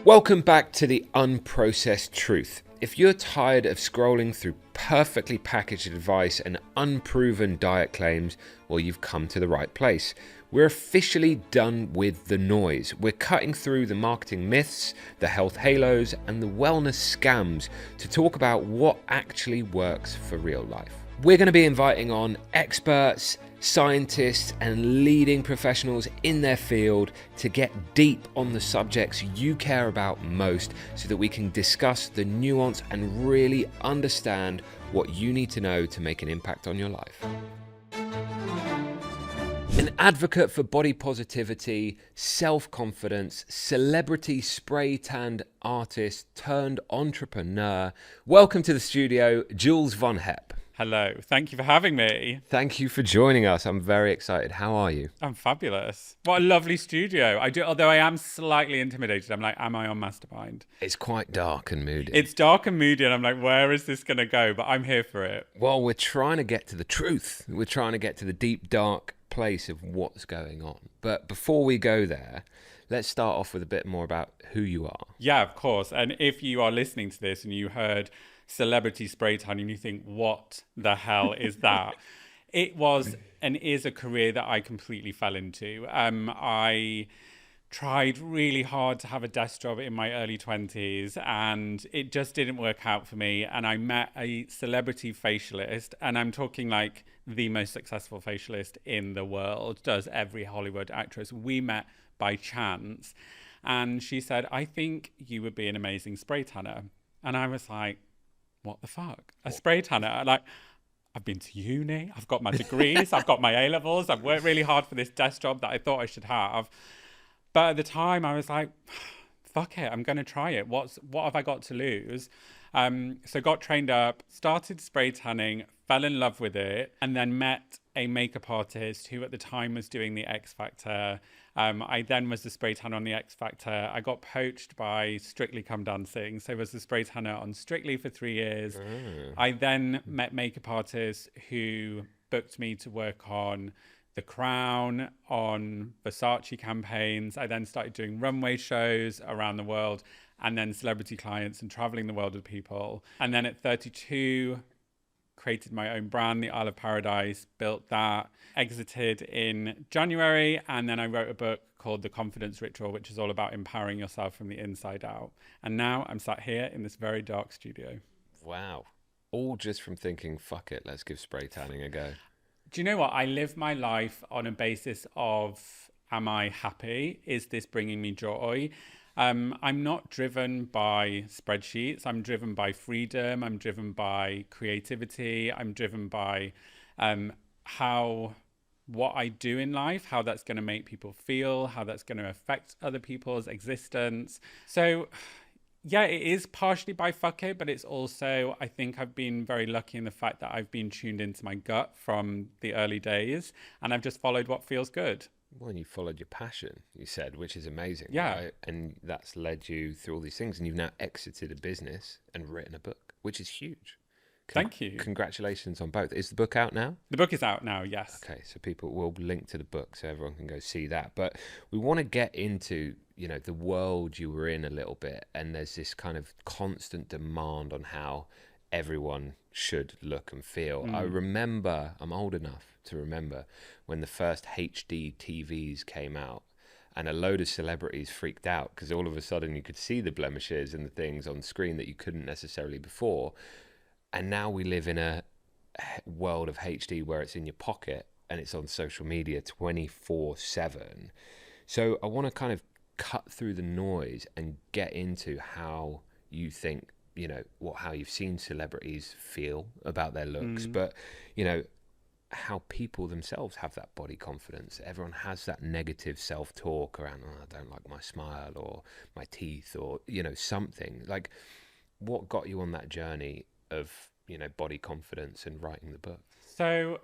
Welcome back to the Unprocessed Truth. If you're tired of scrolling through perfectly packaged advice and unproven diet claims, well, you've come to the right place. We're officially done with the noise. We're cutting through the marketing myths, the health halos, and the wellness scams to talk about what actually works for real life. We're going to be inviting on experts, scientists, and leading professionals in their field to get deep on the subjects you care about most so that we can discuss the nuance and really understand what you need to know to make an impact on your life. An advocate for body positivity, self-confidence, celebrity spray-tanned artist turned entrepreneur. Welcome to the studio, Jules Von Hep. Hello, thank you for having me. Thank you for joining us. I'm very excited. How are you? I'm fabulous. What a lovely studio. Although I am slightly intimidated. I'm like, am I on Mastermind? It's quite dark and moody. It's dark and moody, and I'm like, where is this going to go? But I'm here for it. Well, we're trying to get to the truth. We're trying to get to the deep, dark place of what's going on. But before we go there, let's start off with a bit more about who you are. Yeah, of course. And if you are listening to this and you heard celebrity spray tan and you think, what the hell is that? It was and is a career that I completely fell into. I tried really hard to have a desk job in my early 20s and it just didn't work out for me. And I met a celebrity facialist, and I'm talking like the most successful facialist in the world, does every Hollywood actress. We met by chance, and she said, I think you would be an amazing spray tanner. And I was like, what the fuck? A spray tanner? Like, I've been to uni, I've got my degrees, I've got my A-levels, I've worked really hard for this desk job that I thought I should have. But at the time I was like, fuck it, I'm going to try it. What have I got to lose? So got trained up, started spray tanning, fell in love with it, and then met a makeup artist who at the time was doing the X Factor. I then was the spray tanner on the X Factor. I got poached by Strictly Come Dancing, so was the spray tanner on Strictly for 3 years. I then met makeup artists who booked me to work on The Crown, on Versace campaigns. I then started doing runway shows around the world, and then celebrity clients and traveling the world with people. And then at 32, created my own brand, the Isle of Paradise, built that, exited in January, and then I wrote a book called The Confidence Ritual, which is all about empowering yourself from the inside out. And now I'm sat here in this very dark studio. Wow. All just from thinking, fuck it, let's give spray tanning a go. Do you know what? I live my life on a basis of, am I happy? Is this bringing me joy? I'm not driven by spreadsheets. I'm driven by freedom. I'm driven by creativity. I'm driven by what I do in life, how that's going to make people feel, how that's going to affect other people's existence. So yeah, it is partially by fuck it, but it's also, I think I've been very lucky in the fact that I've been tuned into my gut from the early days, and I've just followed what feels good. Well, and you followed your passion, you said, which is amazing. Yeah. Right? And that's led you through all these things. And you've now exited a business and written a book, which is huge. Thank you. Congratulations on both. Is the book out now? The book is out now, yes. Okay, so people will link to the book so everyone can go see that. But we want to get into, the world you were in a little bit. And there's this kind of constant demand on how everyone should look and feel. I remember, I'm old enough to remember when the first HD TVs came out, and a load of celebrities freaked out because all of a sudden you could see the blemishes and the things on screen that you couldn't necessarily before. And now we live in a world of HD where it's in your pocket and it's on social media 24/7. So I want to kind of cut through the noise and get into how you think, how you've seen celebrities feel about their looks, but, how people themselves have that body confidence. Everyone has that negative self-talk around, I don't like my smile or my teeth or, something. Like, what got you on that journey of, body confidence and writing the book? So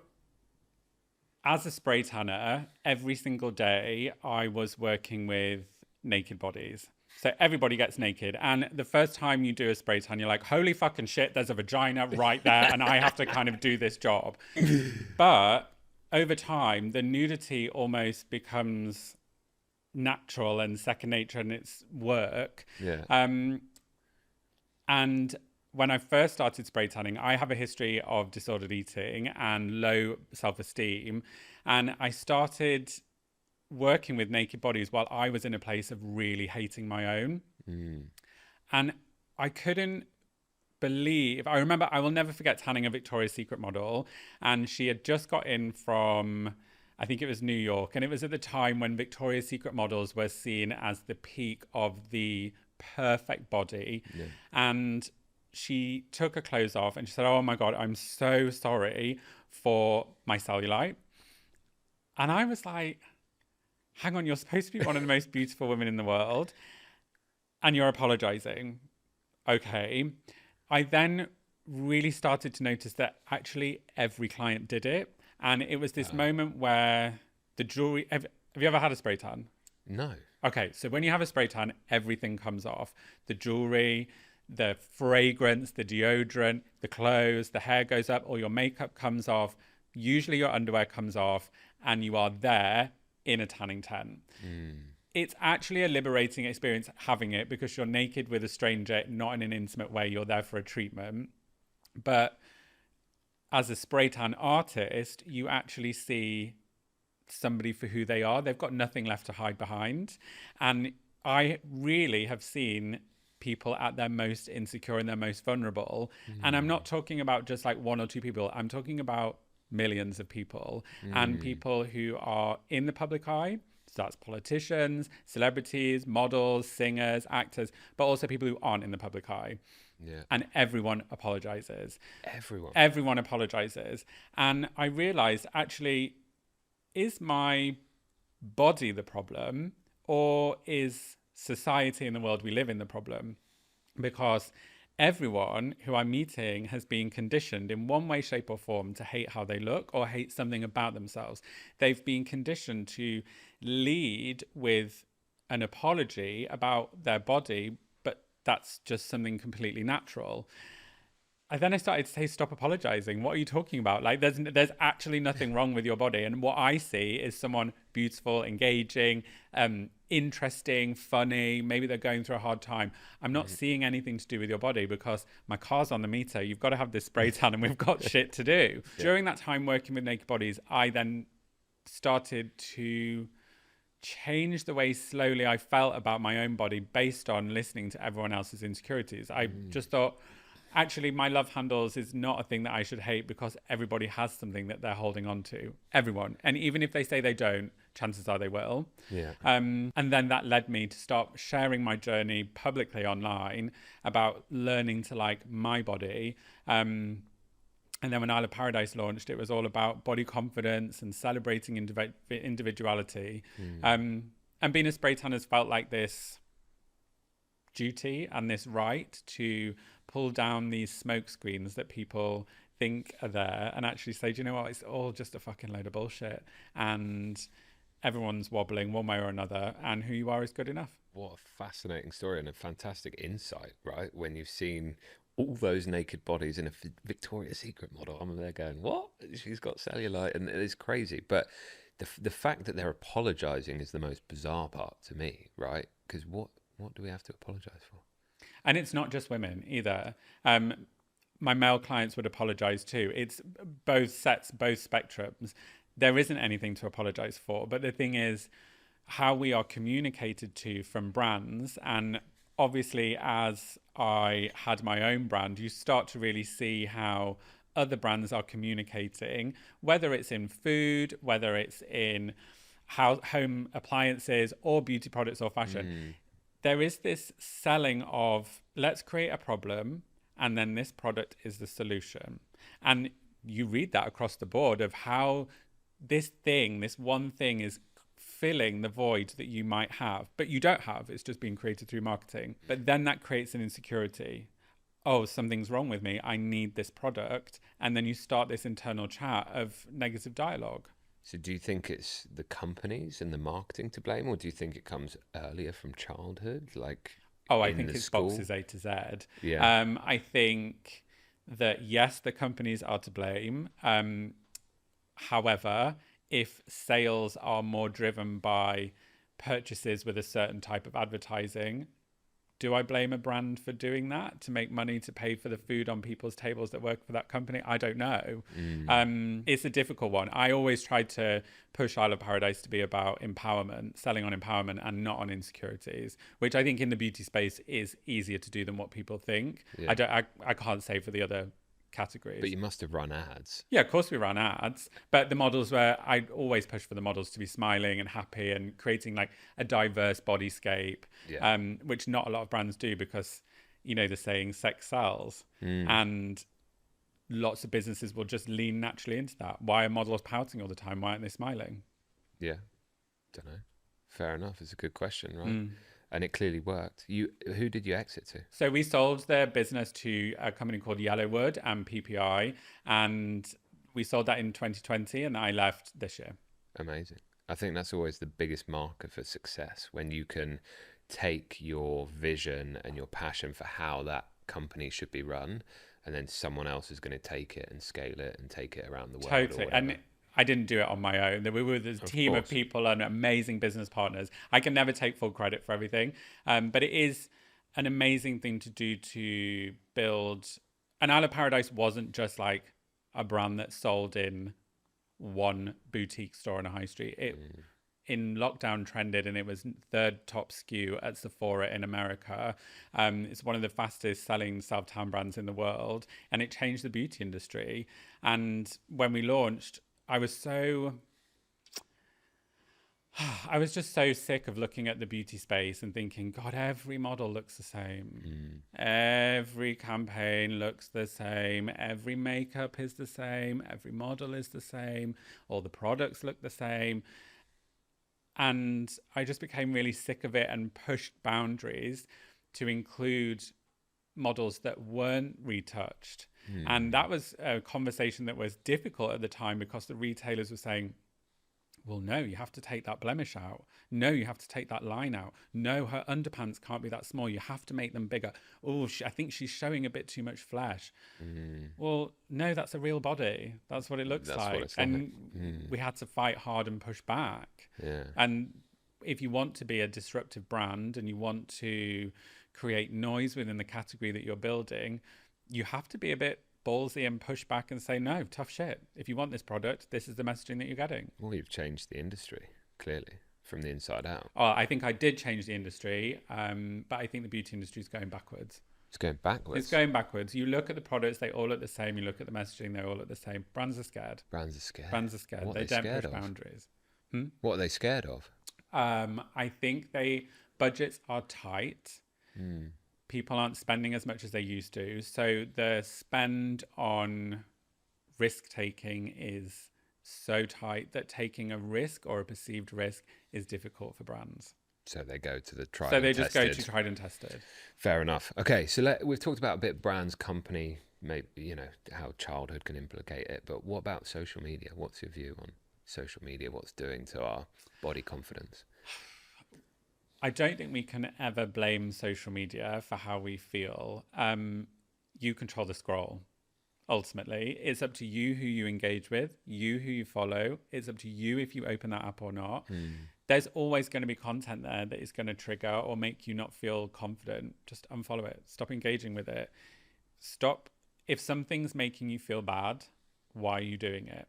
as a spray tanner, every single day I was working with naked bodies. So everybody gets naked. And the first time you do a spray tan, you're like, holy fucking shit, there's a vagina right there. And I have to kind of do this job. But over time, the nudity almost becomes natural and second nature and it's work. Yeah. And when I first started spray tanning, I have a history of disordered eating and low self-esteem. And I started working with naked bodies while I was in a place of really hating my own. And I couldn't believe, I remember, I will never forget tanning a Victoria's Secret model. And she had just got in from, I think it was New York. And it was at the time when Victoria's Secret models were seen as the peak of the perfect body. Yeah. And she took her clothes off and she said, "Oh my God, I'm so sorry for my cellulite." And I was like, hang on, you're supposed to be one of the most beautiful women in the world and you're apologizing. Okay. I then really started to notice that actually every client did it. And it was this moment where the jewelry, have you ever had a spray tan? No. Okay, so when you have a spray tan, everything comes off. The jewelry, the fragrance, the deodorant, the clothes, the hair goes up, or your makeup comes off. Usually your underwear comes off and you are there in a tanning tent. It's actually a liberating experience having it because you're naked with a stranger, not in an intimate way. You're there for a treatment. But as a spray tan artist, you actually see somebody for who they are. They've got nothing left to hide behind. And I really have seen people at their most insecure and their most vulnerable. And I'm not talking about just like one or two people. I'm talking about millions of people and people who are in the public eye. So that's politicians, celebrities, models, singers, actors, but also people who aren't in the public eye. Yeah. And everyone apologizes. Everyone apologizes. And I realized actually, is my body the problem or is society and the world we live in the problem? Because everyone who I'm meeting has been conditioned in one way, shape or form to hate how they look or hate something about themselves. They've been conditioned to lead with an apology about their body, but that's just something completely natural. And then I started to say, stop apologizing. What are you talking about? Like, there's actually nothing wrong with your body. And what I see is someone beautiful, engaging, interesting, funny. Maybe they're going through a hard time. I'm not seeing anything to do with your body because my car's on the meter. You've got to have this spray tan and we've got shit to do. Yeah. During that time working with naked bodies, I then started to change the way slowly I felt about my own body based on listening to everyone else's insecurities. I just thought, actually, my love handles is not a thing that I should hate because everybody has something that they're holding on to. Everyone. And even if they say they don't, chances are they will. Yeah. And then that led me to start sharing my journey publicly online about learning to like my body. And then when Isle of Paradise launched, it was all about body confidence and celebrating individuality. And being a spray tan has felt like this duty and this right to pull down these smoke screens that people think are there and actually say, do you know what, it's all just a fucking load of bullshit and everyone's wobbling one way or another and who you are is good enough. What a fascinating story and a fantastic insight, right? When you've seen all those naked bodies in a Victoria's Secret model, I'm there going, what? She's got cellulite, and it's crazy. But the fact that they're apologizing is the most bizarre part to me, right? Because what do we have to apologize for? And it's not just women either. My male clients would apologize too. It's both sets, both spectrums. There isn't anything to apologize for. But the thing is how we are communicated to from brands. And obviously, as I had my own brand, you start to really see how other brands are communicating, whether it's in food, whether it's in home appliances or beauty products or fashion. There is this selling of, let's create a problem and then this product is the solution. And you read that across the board of how this one thing is filling the void that you might have, but you don't have. It's just being created through marketing. But then that creates an insecurity. Oh, something's wrong with me. I need this product. And then you start this internal chat of negative dialogue. So do you think it's the companies and the marketing to blame, or do you think it comes earlier from childhood? Like, I think it's school? Boxes A to Z. Yeah. I think that, yes, the companies are to blame. However, if sales are more driven by purchases with a certain type of advertising. Do I blame a brand for doing that to make money to pay for the food on people's tables that work for that company? I don't know. It's a difficult one. I always tried to push Isle of Paradise to be about empowerment, selling on empowerment and not on insecurities, which I think in the beauty space is easier to do than what people think. Yeah. I can't say for the other categories. But you must have run ads. Yeah, of course we ran ads, but the models were, I always push for the models to be smiling and happy and creating like a diverse bodyscape, which not a lot of brands do because, you know, the saying sex sells, and lots of businesses will just lean naturally into that. Why are models pouting all the time? Why aren't they smiling? Yeah, don't know. Fair enough. It's a good question, right? And it clearly worked. Who did you exit to? So we sold their business to a company called Yellowwood and PPI, and we sold that in 2020, and I left this year. Amazing. I think that's always the biggest marker for success, when you can take your vision and your passion for how that company should be run, and then someone else is going to take it and scale it and take it around the world. Totally. And I didn't do it on my own. We were a team of people and amazing business partners. I can never take full credit for everything, but it is an amazing thing to do to build. And Isle of Paradise wasn't just like a brand that sold in one boutique store on a high street. It in lockdown trended, and it was third top SKU at Sephora in America. It's one of the fastest selling self-tan brands in the world, and it changed the beauty industry. And when we launched, I was just so sick of looking at the beauty space and thinking, God, every model looks the same. Every campaign looks the same. Every makeup is the same. Every model is the same. All the products look the same. And I just became really sick of it and pushed boundaries to include models that weren't retouched. And that was a conversation that was difficult at the time, because the retailers were saying, well, no, you have to take that blemish out. No, you have to take that line out. No, her underpants can't be that small. You have to make them bigger. Oh, I think she's showing a bit too much flesh. Well, no, that's a real body. That's what it looks like. And we had to fight hard and push back. And if you want to be a disruptive brand and you want to create noise within the category that you're building, you have to be a bit ballsy and push back and say, no, tough shit. If you want this product, this is the messaging that you're getting. Well, you've changed the industry, clearly, from the inside out. Oh, I think I did change the industry, but I think the beauty industry is going backwards. It's going backwards? It's going backwards. You look at the products, they all look the same. You look at the messaging, they all look the same. Brands are scared. Brands are scared? Brands are scared. They don't push boundaries. What are they scared of? I think budgets are tight. People aren't spending as much as they used to. So the spend on risk taking is so tight that taking a risk or a perceived risk is difficult for brands. So they go to the tried So and they tested. just go to tried and tested. Fair enough. Okay, so we've talked about a bit brands, company, maybe, you know, how childhood can implicate it. But what about social media? What's your view on social media? What's doing to our body confidence? I don't think we can ever blame social media for how we feel. You control the scroll. Ultimately, it's up to you who you engage with, you who you follow. It's up to you if you open that app or not. There's always going to be content there that is going to trigger or make you not feel confident. Just unfollow it. Stop engaging with it. Stop. If something's making you feel bad, why are you doing it?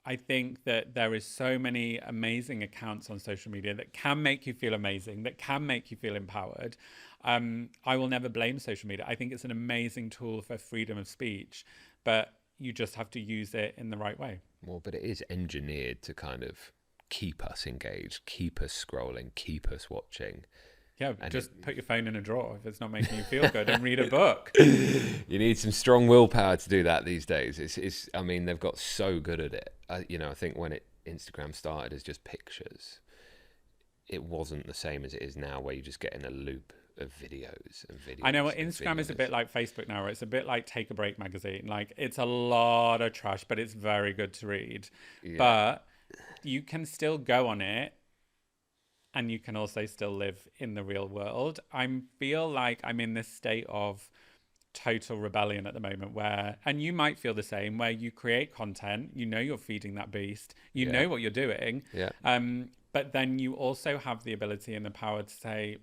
I think that there is so many amazing accounts on social media that can make you feel amazing, that can make you feel empowered. I will never blame social media. I think it's an amazing tool for freedom of speech, but you just have to use it in the right way. Well, but it is engineered to kind of keep us engaged, keep us scrolling, keep us watching. Yeah, and just put your phone in a drawer if it's not making you feel good and read a book. You need some strong willpower to do that these days. It's I mean, they've got so good at it. I think when Instagram started as just pictures, it wasn't the same as it is now, where you just get in a loop of videos and videos. I know what Instagram is a bit like Facebook now. It's a bit like Take a Break magazine. Like, it's a lot of trash, but it's very good to read. Yeah. But you can still go on it, and you can also still live in the real world. I feel like I'm in this state of total rebellion at the moment where, and you might feel the same, where you create content, you know you're feeding that beast, you Yeah. know what you're doing, Yeah. but then you also have the ability and the power to say,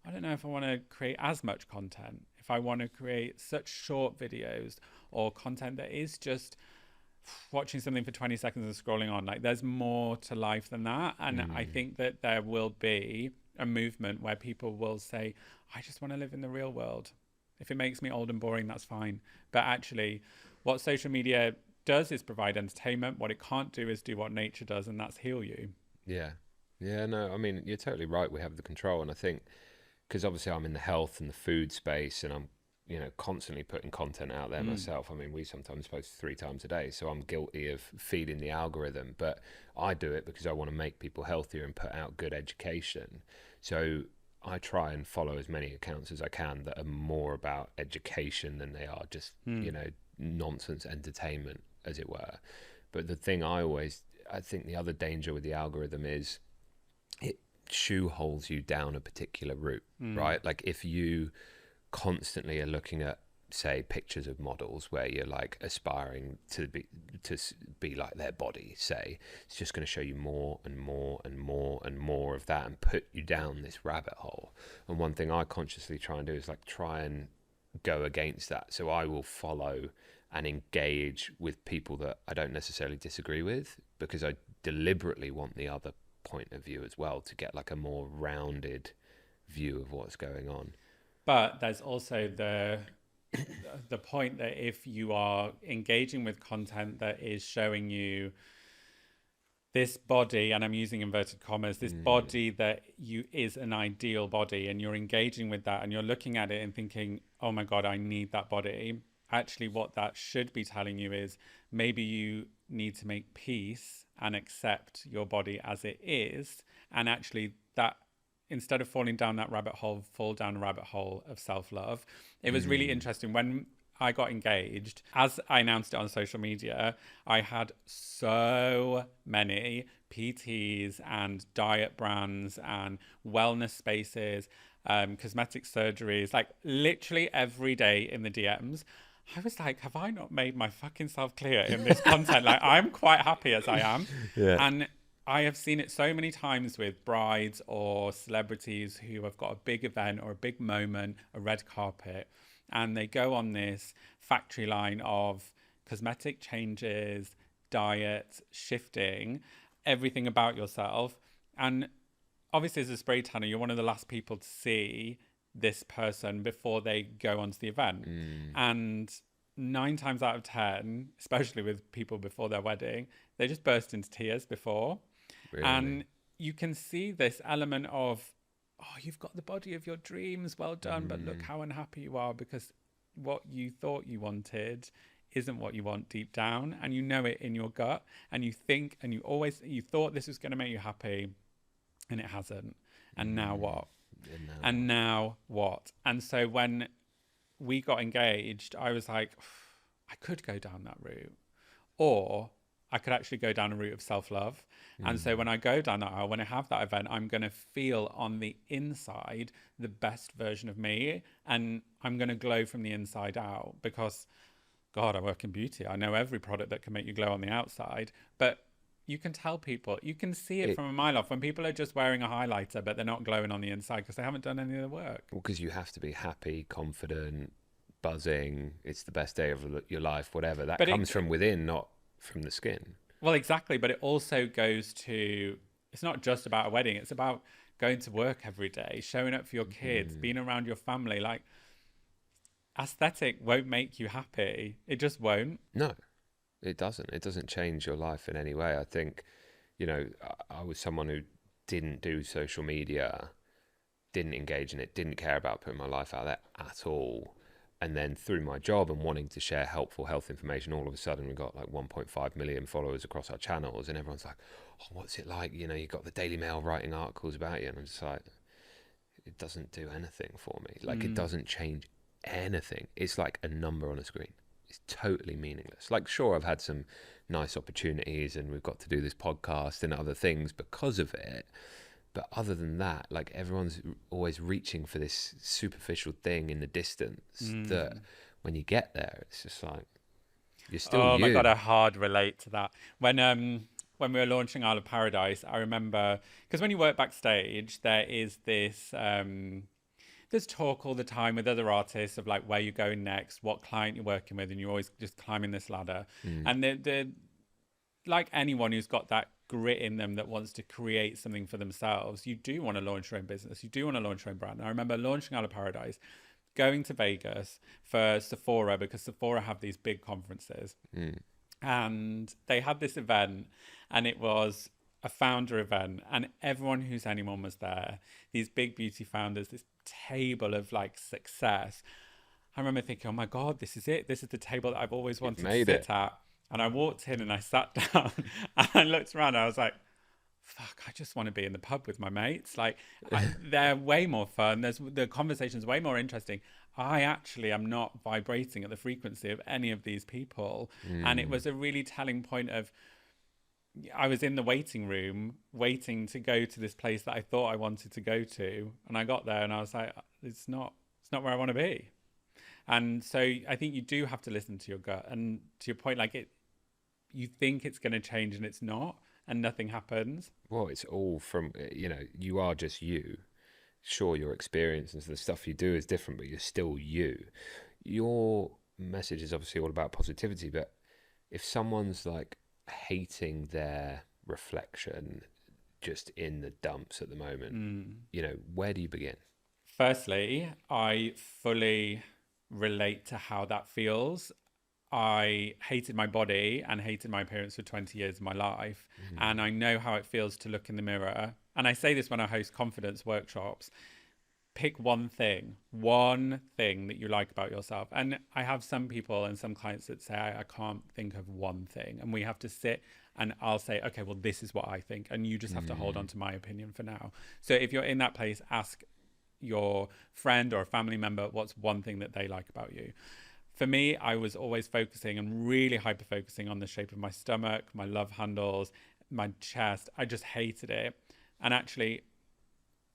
I don't know if I want to create as much content, if I want to create such short videos or content that is just watching something for 20 seconds and scrolling on. Like, there's more to life than that. And I think that there will be a movement where people will say, I just want to live in the real world. If it makes me old and boring, that's fine. But actually, what social media does is provide entertainment. What it can't do is do what nature does, and that's heal you. Yeah. Yeah, no, I mean, you're totally right. We have the control. And I think, because obviously I'm in the health and the food space, and I'm, constantly putting content out there myself. I mean, we sometimes post 3 times a day, so I'm guilty of feeding the algorithm, but I do it because I want to make people healthier and put out good education. So I try and follow as many accounts as I can that are more about education than they are just, nonsense entertainment, as it were. But the thing I think the other danger with the algorithm is it shoeholes you down a particular route, right? Like, if you constantly are looking at, say, pictures of models where you're like aspiring to be like their body, say, it's just going to show you more and more and more and more of that and put you down this rabbit hole. And one thing I consciously try and do is like try and go against that. So I will follow and engage with people that I don't necessarily disagree with, because I deliberately want the other point of view as well, to get like a more rounded view of what's going on. But there's also the point that if you are engaging with content that is showing you this body, and I'm using inverted commas, this body that is an ideal body, and you're engaging with that and you're looking at it and thinking, oh my God, I need that body. Actually, what that should be telling you is maybe you need to make peace and accept your body as it is. And actually, that instead of falling down that rabbit hole, fall down a rabbit hole of self-love. It was really interesting when I got engaged. As I announced it on social media, I had so many PTs and diet brands and wellness spaces, cosmetic surgeries, like literally every day in the DMs. I was like, have I not made my fucking self clear in this content? Like, I'm quite happy as I am. Yeah. And I have seen it so many times with brides or celebrities who have got a big event or a big moment, a red carpet, and they go on this factory line of cosmetic changes, diet, shifting, everything about yourself. And obviously, as a spray tanner, you're one of the last people to see this person before they go onto the event. And 9 times out of 10, especially with people before their wedding, they just burst into tears before. Really? And you can see this element of, oh, you've got the body of your dreams, well done, but look how unhappy you are because what you thought you wanted isn't what you want deep down, and you know it in your gut, and you think, and you thought this was going to make you happy, and it hasn't. And now what? And now what? And so when we got engaged, I was like, I could go down that route, or I could actually go down a route of self-love. And so when I go down that aisle, when I have that event, I'm going to feel on the inside the best version of me, and I'm going to glow from the inside out because, God, I work in beauty. I know every product that can make you glow on the outside, but you can tell people, you can see it from a mile off when people are just wearing a highlighter, but they're not glowing on the inside because they haven't done any of the work. Well, because you have to be happy, confident, buzzing. It's the best day of your life, whatever. That comes from within, not from the skin. Well, exactly. But it also goes to, it's not just about a wedding. It's about going to work every day, showing up for your kids, being around your family. Like, aesthetic won't make you happy. It just won't. No, it doesn't. It doesn't change your life in any way. I think, I was someone who didn't do social media, didn't engage in it, didn't care about putting my life out there at all. And then through my job and wanting to share helpful health information, all of a sudden we got like 1.5 million followers across our channels, and everyone's like, oh, what's it like? You got the Daily Mail writing articles about you. And I'm just like, it doesn't do anything for me. Like, it doesn't change anything. It's like a number on a screen. It's totally meaningless. Like, sure, I've had some nice opportunities and we've got to do this podcast and other things because of it, But other than that, like everyone's always reaching for this superficial thing in the distance that when you get there, it's just like, you're still Oh my God, you. I hard relate to that. When we were launching Isle of Paradise, I remember, because when you work backstage, there is this there's talk all the time with other artists of like where you're going next, what client you're working with, and you're always just climbing this ladder. And the like anyone who's got that grit in them that wants to create something for themselves, you do want to launch your own business. You do want to launch your own brand. I remember launching Isle of Paradise, going to Vegas for Sephora, because Sephora have these big conferences. And they had this event, and it was a founder event, and everyone who's anyone was there. These big beauty founders, this table of like success. I remember thinking, oh my God, this is it. This is the table that I've always wanted to sit at. And I walked in and I sat down and I looked around and I was like, fuck, I just want to be in the pub with my mates. Like, they're way more fun. The conversation's way more interesting. I actually am not vibrating at the frequency of any of these people. And it was a really telling point of, I was in the waiting room waiting to go to this place that I thought I wanted to go to. And I got there and I was like, it's not where I want to be. And so I think you do have to listen to your gut. And to your point, like you think it's going to change and it's not, and nothing happens. Well, it's all from, you are just you. Sure, your experience and the stuff you do is different, but you're still you. Your message is obviously all about positivity, but if someone's like hating their reflection just in the dumps at the moment, where do you begin? Firstly, I fully relate to how that feels. I hated my body and hated my appearance for 20 years of my life. And I know how it feels to look in the mirror. And I say this when I host confidence workshops. Pick one thing that you like about yourself. And I have some people and some clients that say, I can't think of one thing. And we have to sit and I'll say, okay, well, this is what I think. And you just have to hold on to my opinion for now. So if you're in that place, ask your friend or a family member, what's one thing that they like about you? For me, I was always focusing and really hyper-focusing on the shape of my stomach, my love handles, my chest. I just hated it. And actually,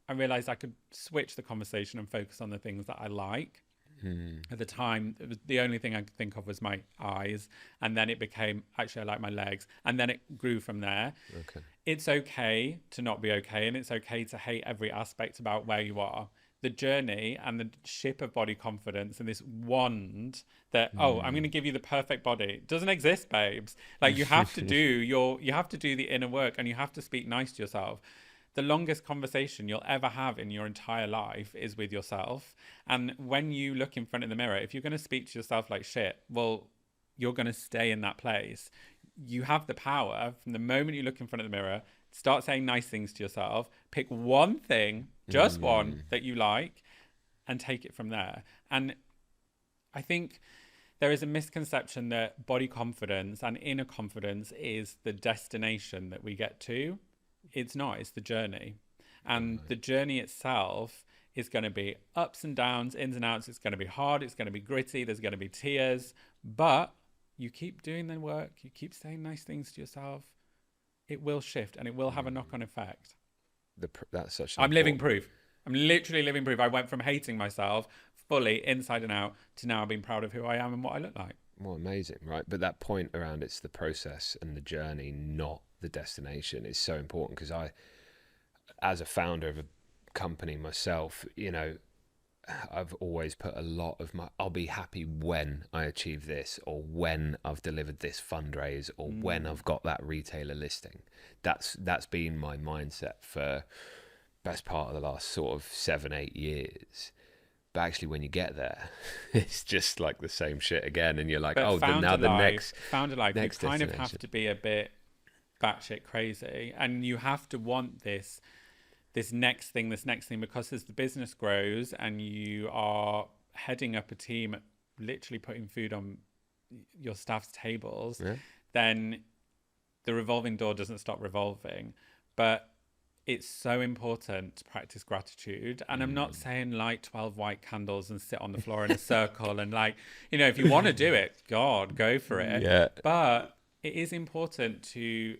I realized I could switch the conversation and focus on the things that I like. At the time, it was the only thing I could think of was my eyes. And then it became, actually, I like my legs. And then it grew from there. Okay. It's okay to not be okay. And it's okay to hate every aspect about where you are. The journey and the ship of body confidence and this wand that, I'm going to give you the perfect body. It doesn't exist, babes. Like you have to do the inner work, and you have to speak nice to yourself. The longest conversation you'll ever have in your entire life is with yourself. And when you look in front of the mirror, if you're going to speak to yourself like shit, well, you're going to stay in that place. You have the power from the moment you look in front of the mirror. Start saying nice things to yourself. Pick one thing, just one, that you like, and take it from there. And I think there is a misconception that body confidence and inner confidence is the destination that we get to. It's not. It's the journey. And the journey itself is going to be ups and downs, ins and outs. It's going to be hard. It's going to be gritty. There's going to be tears. But you keep doing the work. You keep saying nice things to yourself. It will shift and it will have a knock-on effect. That's such. I'm living proof. I'm literally living proof. I went from hating myself fully inside and out to now being proud of who I am and what I look like. Well, amazing, right? But that point around it's the process and the journey, not the destination, is so important, because I, as a founder of a company myself, I've always put a lot of I'll be happy when I achieve this, or when I've delivered this fundraise, or when I've got that retailer listing. That's been my mindset for best part of the last sort of 7-8 years. But actually, when you get there, it's just like the same shit again, and you're like, now the next founder life, you kind of destination. have to be a bit batshit crazy, and you have to want this next thing, because as the business grows and you are heading up a team, literally putting food on your staff's tables, then the revolving door doesn't stop revolving. But it's so important to practice gratitude. And I'm not saying light 12 white candles and sit on the floor in a circle and if you want to do it, God, go for it. Yeah. But it is important to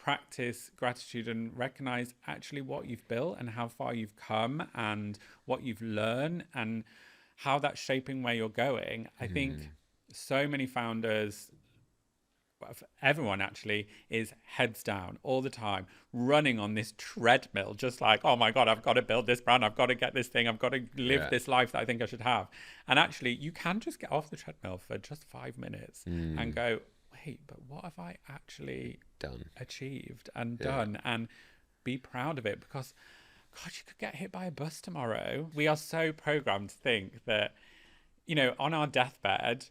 practice gratitude and recognize actually what you've built and how far you've come and what you've learned and how that's shaping where you're going. I think so many founders, everyone actually, is heads down all the time, running on this treadmill, just like, oh my God, I've got to build this brand, I've got to get this thing, I've got to live this life that I think I should have. And actually, you can just get off the treadmill for just 5 minutes and go, wait, but what have I actually achieved and done? And be proud of it, because God, you could get hit by a bus tomorrow. We are so programmed to think that, you know, on our deathbed,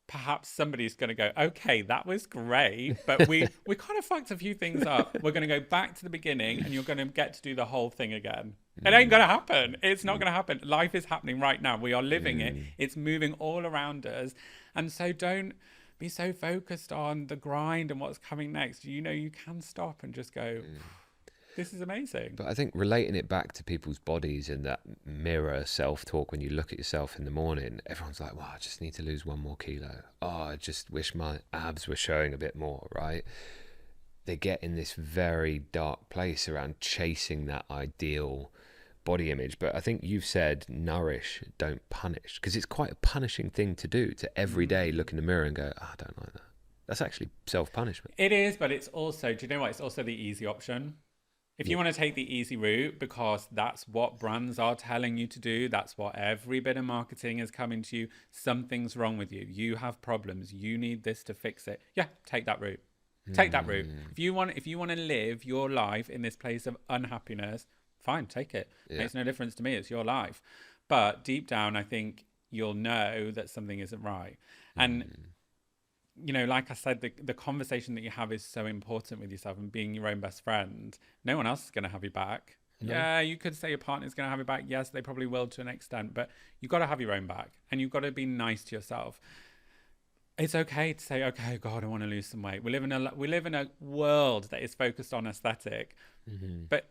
perhaps somebody's going to go, okay, that was great, but we kind of fucked a few things up. We're going to go back to the beginning and you're going to get to do the whole thing again. It ain't going to happen. It's not going to happen. Life is happening right now. We are living it. It's moving all around us. And so don't be so focused on the grind and what's coming next. You know, you can stop and just go, this is amazing. But I think relating it back to people's bodies and that mirror self-talk, when you look at yourself in the morning, everyone's like, well, I just need to lose 1 more kilo. Oh, I just wish my abs were showing a bit more, right? They get in this very dark place around chasing that ideal body image. But I think you've said nourish, don't punish, because it's quite a punishing thing to do, to every day look in the mirror and go, oh, I don't like that. That's actually self-punishment. It is, but it's also, do you know what? It's also the easy option. If you want to take the easy route, because that's what brands are telling you to do, that's what every bit of marketing is coming to you, something's wrong with you. You have problems. You need this to fix it. Yeah, take that route. Take that route. If you want to live your life in this place of unhappiness, fine, take it. Makes no difference to me. It's your life. But deep down, I think you'll know that something isn't right. And you know, like I said, the conversation that you have is so important with yourself, and being your own best friend. No one else is going to have your back. No. Yeah, you could say your partner's going to have your back. Yes, they probably will to an extent, but you've got to have your own back, and you've got to be nice to yourself. It's okay to say, okay, God, I want to lose some weight. We live in a world that is focused on aesthetic, but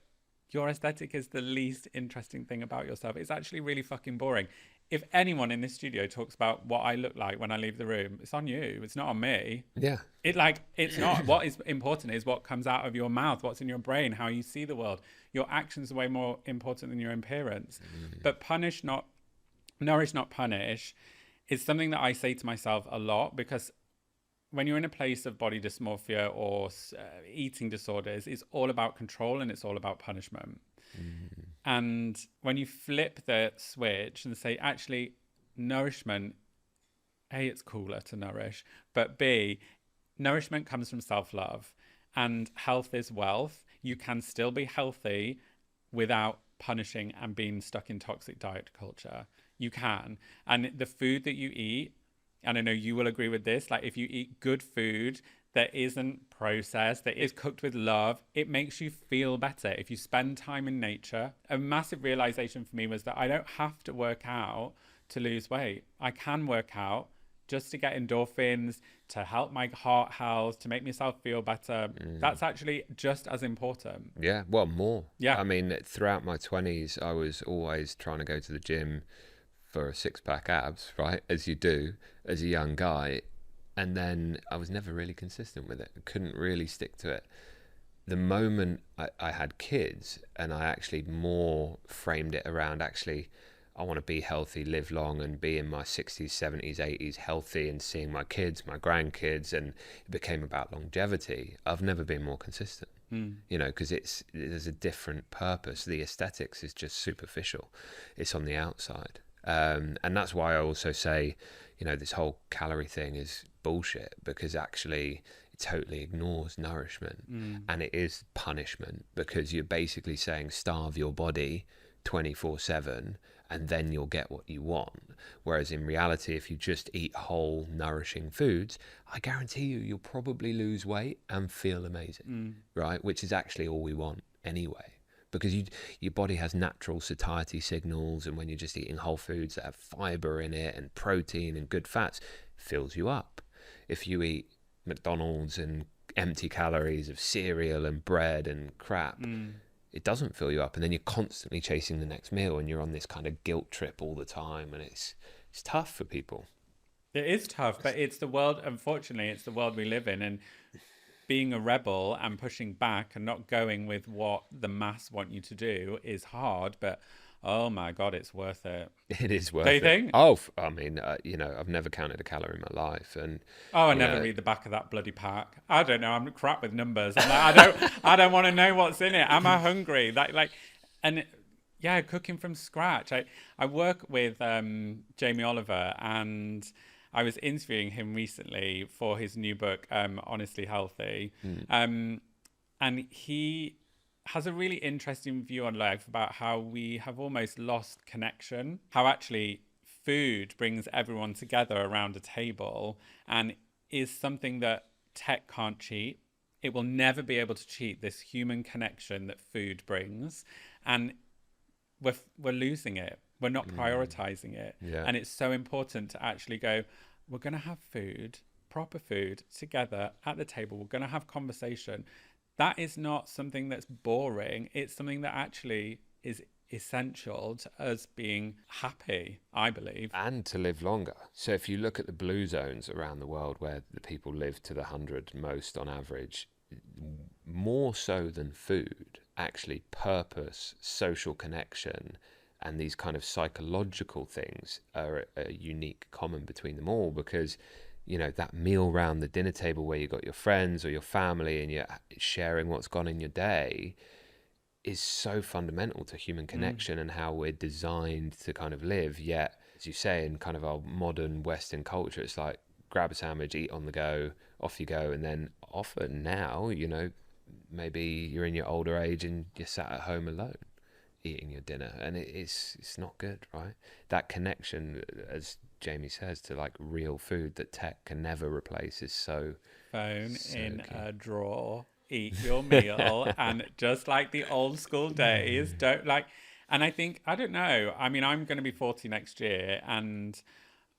your aesthetic is the least interesting thing about yourself. It's actually really fucking boring. If anyone in this studio talks about what I look like when I leave the room, it's on you. It's not on me. Yeah. It's not. What is important is what comes out of your mouth, what's in your brain, how you see the world. Your actions are way more important than your appearance. But nourish, not punish, is something that I say to myself a lot, because when you're in a place of body dysmorphia or eating disorders, it's all about control and it's all about punishment. And when you flip the switch and say, actually, nourishment, A, it's cooler to nourish, but B, nourishment comes from self-love, and health is wealth. You can still be healthy without punishing and being stuck in toxic diet culture. You can. And the food that you eat, and I know you will agree with this, like if you eat good food that isn't processed, that is cooked with love, it makes you feel better. If you spend time in nature, a massive realization for me was that I don't have to work out to lose weight. I can work out just to get endorphins, to help my heart health, to make myself feel better. That's actually just as important. Yeah, well, more. Yeah. I mean, throughout my 20s, I was always trying to go to the gym for a 6-pack abs, right? As you do as a young guy. And then I was never really consistent with it. I couldn't really stick to it. The moment I had kids, and I actually more framed it around, actually, I want to be healthy, live long, and be in my 60s, 70s, 80s healthy, and seeing my kids, my grandkids, and it became about longevity. I've never been more consistent, you know, because there's a different purpose. The aesthetics is just superficial. It's on the outside. And that's why I also say, you know, this whole calorie thing is bullshit, because actually it totally ignores nourishment, and it is punishment, because you're basically saying starve your body 24/7 and then you'll get what you want. Whereas in reality, if you just eat whole nourishing foods, I guarantee you'll probably lose weight and feel amazing, right? Which is actually all we want anyway. Because your body has natural satiety signals, and when you're just eating whole foods that have fiber in it and protein and good fats, it fills you up. If you eat McDonald's and empty calories of cereal and bread and crap, it doesn't fill you up, and then you're constantly chasing the next meal, and you're on this kind of guilt trip all the time, and it's tough for people. It is tough, but it's the world, unfortunately, it's the world we live in, and being a rebel and pushing back and not going with what the mass want you to do is hard, but oh my God, it's worth it. It is Do worth you it. think? Oh, I mean, I've never counted a calorie in my life, and Oh, I you never know, read the back of that bloody pack. I don't know. I'm crap with numbers. I'm like, I don't want to know what's in it. Am I hungry? And yeah, cooking from scratch. I work with Jamie Oliver, and I was interviewing him recently for his new book, Honestly Healthy. And he has a really interesting view on life about how we have almost lost connection, how actually food brings everyone together around a table and is something that tech can't cheat. It will never be able to cheat this human connection that food brings. And we're losing it. We're not prioritizing it. yeah. And it's so important to actually go, we're going to have food, proper food together at the table. We're going to have conversation. That is not something that's boring. It's something that actually is essential to us being happy, I believe. And to live longer. So if you look at the blue zones around the world where the people live to the 100 most on average, more so than food, actually purpose, social connection, and these kind of psychological things are a unique common between them all, because that meal round the dinner table where you got your friends or your family and you're sharing what's gone in your day is so fundamental to human connection and how we're designed to kind of live. Yet, as you say, in kind of our modern Western culture, it's like grab a sandwich, eat on the go, off you go. And then often now, maybe you're in your older age and you're sat at home alone eating your dinner, and it's not good, right? That connection, as Jamie says, to like real food that tech can never replace is so In key. a drawer, eat your meal, and just like the old school days, don't like. And I don't know. I mean, I'm going to be 40 next year, and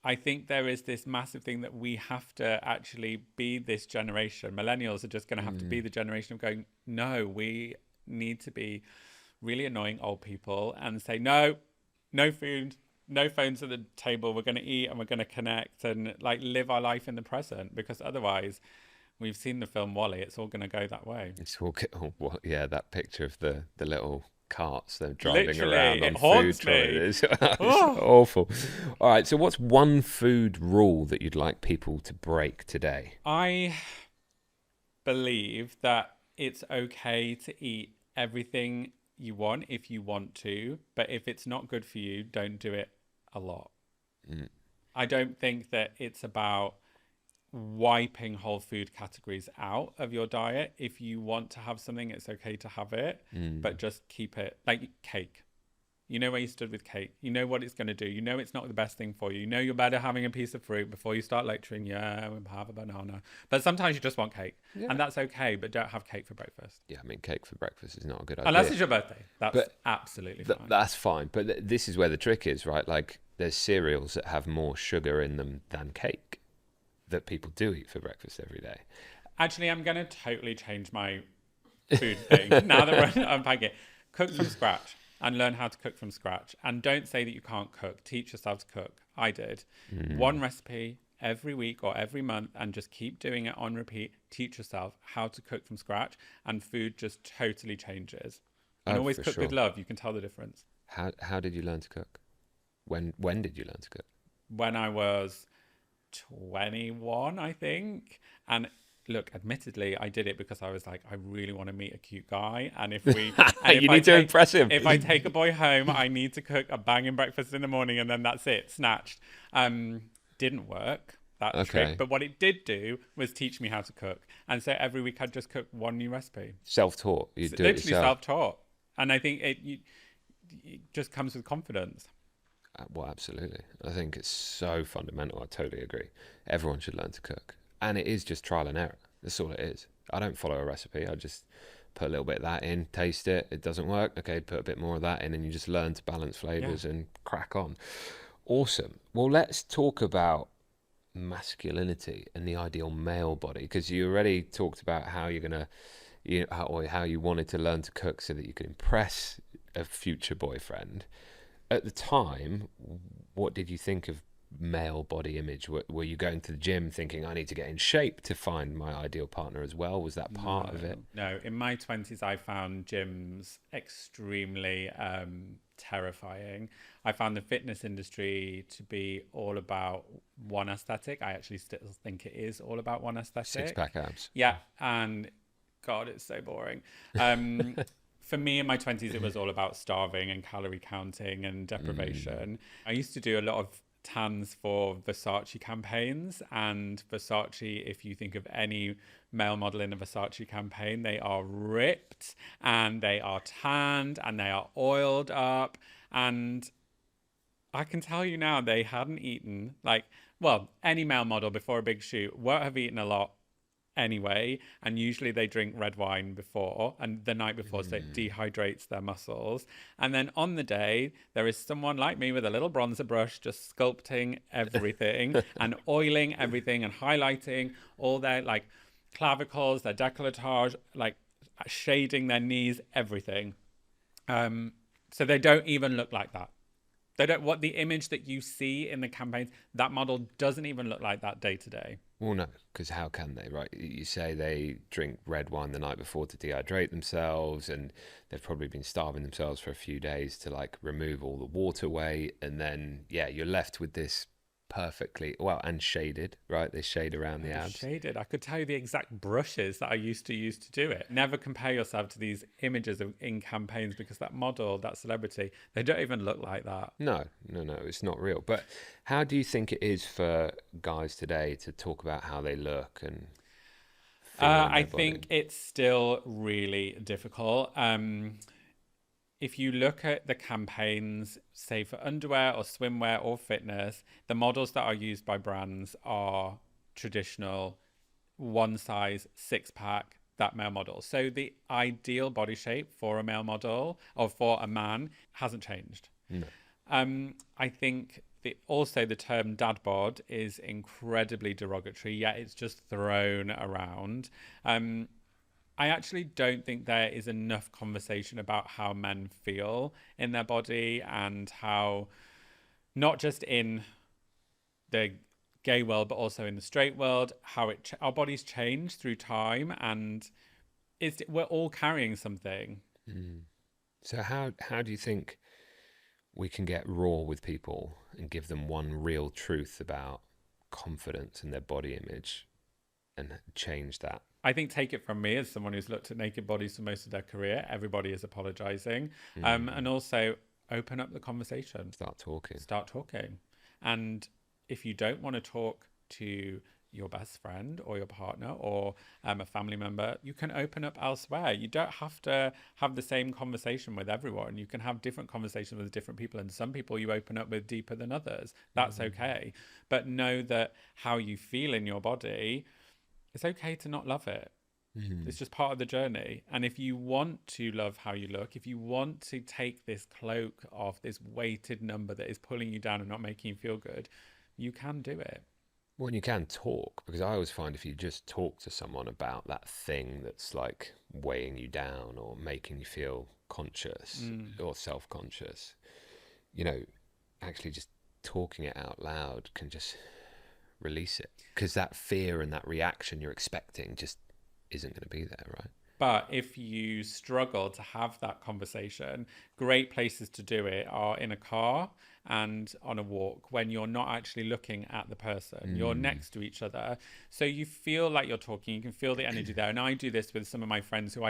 I think there is this massive thing that we have to actually be this generation. Millennials are just going to have to be the generation of going, no, we need to be really annoying old people and say, no food, no phones at the table. We're going to eat and we're going to connect and like live our life in the present, because otherwise, we've seen the film WALL-E. It's all going to go that way. It's all yeah, that picture of the little carts they're driving Literally, around on it food haunts me. trolleys. It's awful. All right, so what's one food rule that you'd like people to break today? I believe that it's okay to eat everything you want if you want to, but if it's not good for you, don't do it a lot. I don't think that it's about wiping whole food categories out of your diet. If you want to have something, it's okay to have it, but just keep it like cake. You know where you stood with cake. You know what it's going to do. You know it's not the best thing for you. You know you're better having a piece of fruit before you start lecturing, yeah, we'll have a banana. But sometimes you just want cake. Yeah. And that's okay, but don't have cake for breakfast. Yeah, I mean, cake for breakfast is not a good idea. Unless it's your birthday. That's absolutely fine. That's fine. But this is where the trick is, right? Like, there's cereals that have more sugar in them than cake that people do eat for breakfast every day. Actually, I'm going to totally change my food thing now that we're unpacking it. Cook from scratch. And learn how to cook from scratch. And don't say that you can't cook. Teach yourself to cook. I did. One recipe every week or every month, and just keep doing it on repeat. Teach yourself how to cook from scratch, and food just totally changes. And always cook with love. You can tell the difference. How did you learn to cook? When did you learn to cook? When I was 21, I think. And look, admittedly, I did it because I was like, I really want to meet a cute guy. And if we... And you need to impress him. If I take a boy home, I need to cook a banging breakfast in the morning, and then that's it, snatched. Didn't work, that trick. But what it did do was teach me how to cook. And so every week I'd just cook one new recipe. Self-taught. You do literally it yourself. Self-taught. And I think it just comes with confidence. Well, absolutely. I think it's so fundamental. I totally agree. Everyone should learn to cook. And it is just trial and error. That's all it is. I don't follow a recipe. I just put a little bit of that in, taste it. It doesn't work. Okay, put a bit more of that in, and you just learn to balance flavors and crack on. Awesome. Well, let's talk about masculinity and the ideal male body, because you already talked about how you're going to, how you wanted to learn to cook so that you could impress a future boyfriend. At the time, what did you think of male body image? Were you going to the gym thinking, I need to get in shape to find my ideal partner as well? Was that part of it? No, in my 20s, I found gyms extremely terrifying. I found the fitness industry to be all about one aesthetic. I actually still think it is all about one aesthetic. Six-pack abs. Yeah, and God, it's so boring. For me in my 20s, it was all about starving and calorie counting and deprivation. I used to do a lot of tans for Versace campaigns, and Versace, if you think of any male model in a Versace campaign, they are ripped and they are tanned and they are oiled up. And I can tell you now, they hadn't eaten, like, well, any male model before a big shoot won't have eaten a lot anyway, and usually they drink red wine before and the night before, so it dehydrates their muscles. And then on the day, there is someone like me with a little bronzer brush just sculpting everything and oiling everything and highlighting all their like clavicles, their décolletage, like shading their knees, everything. So they don't even look like that. They don't, what the image that you see in the campaigns, that model doesn't even look like that day to day. Well, no, because how can they, right? You say they drink red wine the night before to dehydrate themselves, and they've probably been starving themselves for a few days to like remove all the water weight, and then yeah, you're left with this perfectly well and shaded, right? They shade around the abs. Shaded. I could tell you the exact brushes that I used to use to do it. Never compare yourself to these images in campaigns, because that model, that celebrity, they don't even look like that. No, it's not real. But how do you think it is for guys today to talk about how they look and feel in their I body? think it's still really difficult. If you look at the campaigns, say for underwear or swimwear or fitness, the models that are used by brands are traditional, one size, six-pack, that male model. So the ideal body shape for a male model or for a man hasn't changed. No. I think also the term dad bod is incredibly derogatory, yet it's just thrown around. I actually don't think there is enough conversation about how men feel in their body, and how, not just in the gay world, but also in the straight world, how our bodies change through time, and we're all carrying something. So how do you think we can get raw with people and give them one real truth about confidence and their body image and change that? I think, take it from me as someone who's looked at naked bodies for most of their career, everybody is apologizing. And also open up the conversation. Start talking. And if you don't want to talk to your best friend or your partner or a family member, you can open up elsewhere. You don't have to have the same conversation with everyone. You can have different conversations with different people, and some people you open up with deeper than others. That's okay. But know that how you feel in your body, it's okay to not love it. It's just part of the journey. And if you want to love how you look, if you want to take this cloak off, this weighted number that is pulling you down and not making you feel good, you can do it. Well, and you can talk, because I always find if you just talk to someone about that thing that's like weighing you down or making you feel conscious or self-conscious, actually just talking it out loud can just release it, because that fear and that reaction you're expecting just isn't going to be there, right? But if you struggle to have that conversation, great places to do it are in a car and on a walk, when you're not actually looking at the person. You're next to each other, so you feel like you're talking. You can feel the energy there. And I do this with some of my friends who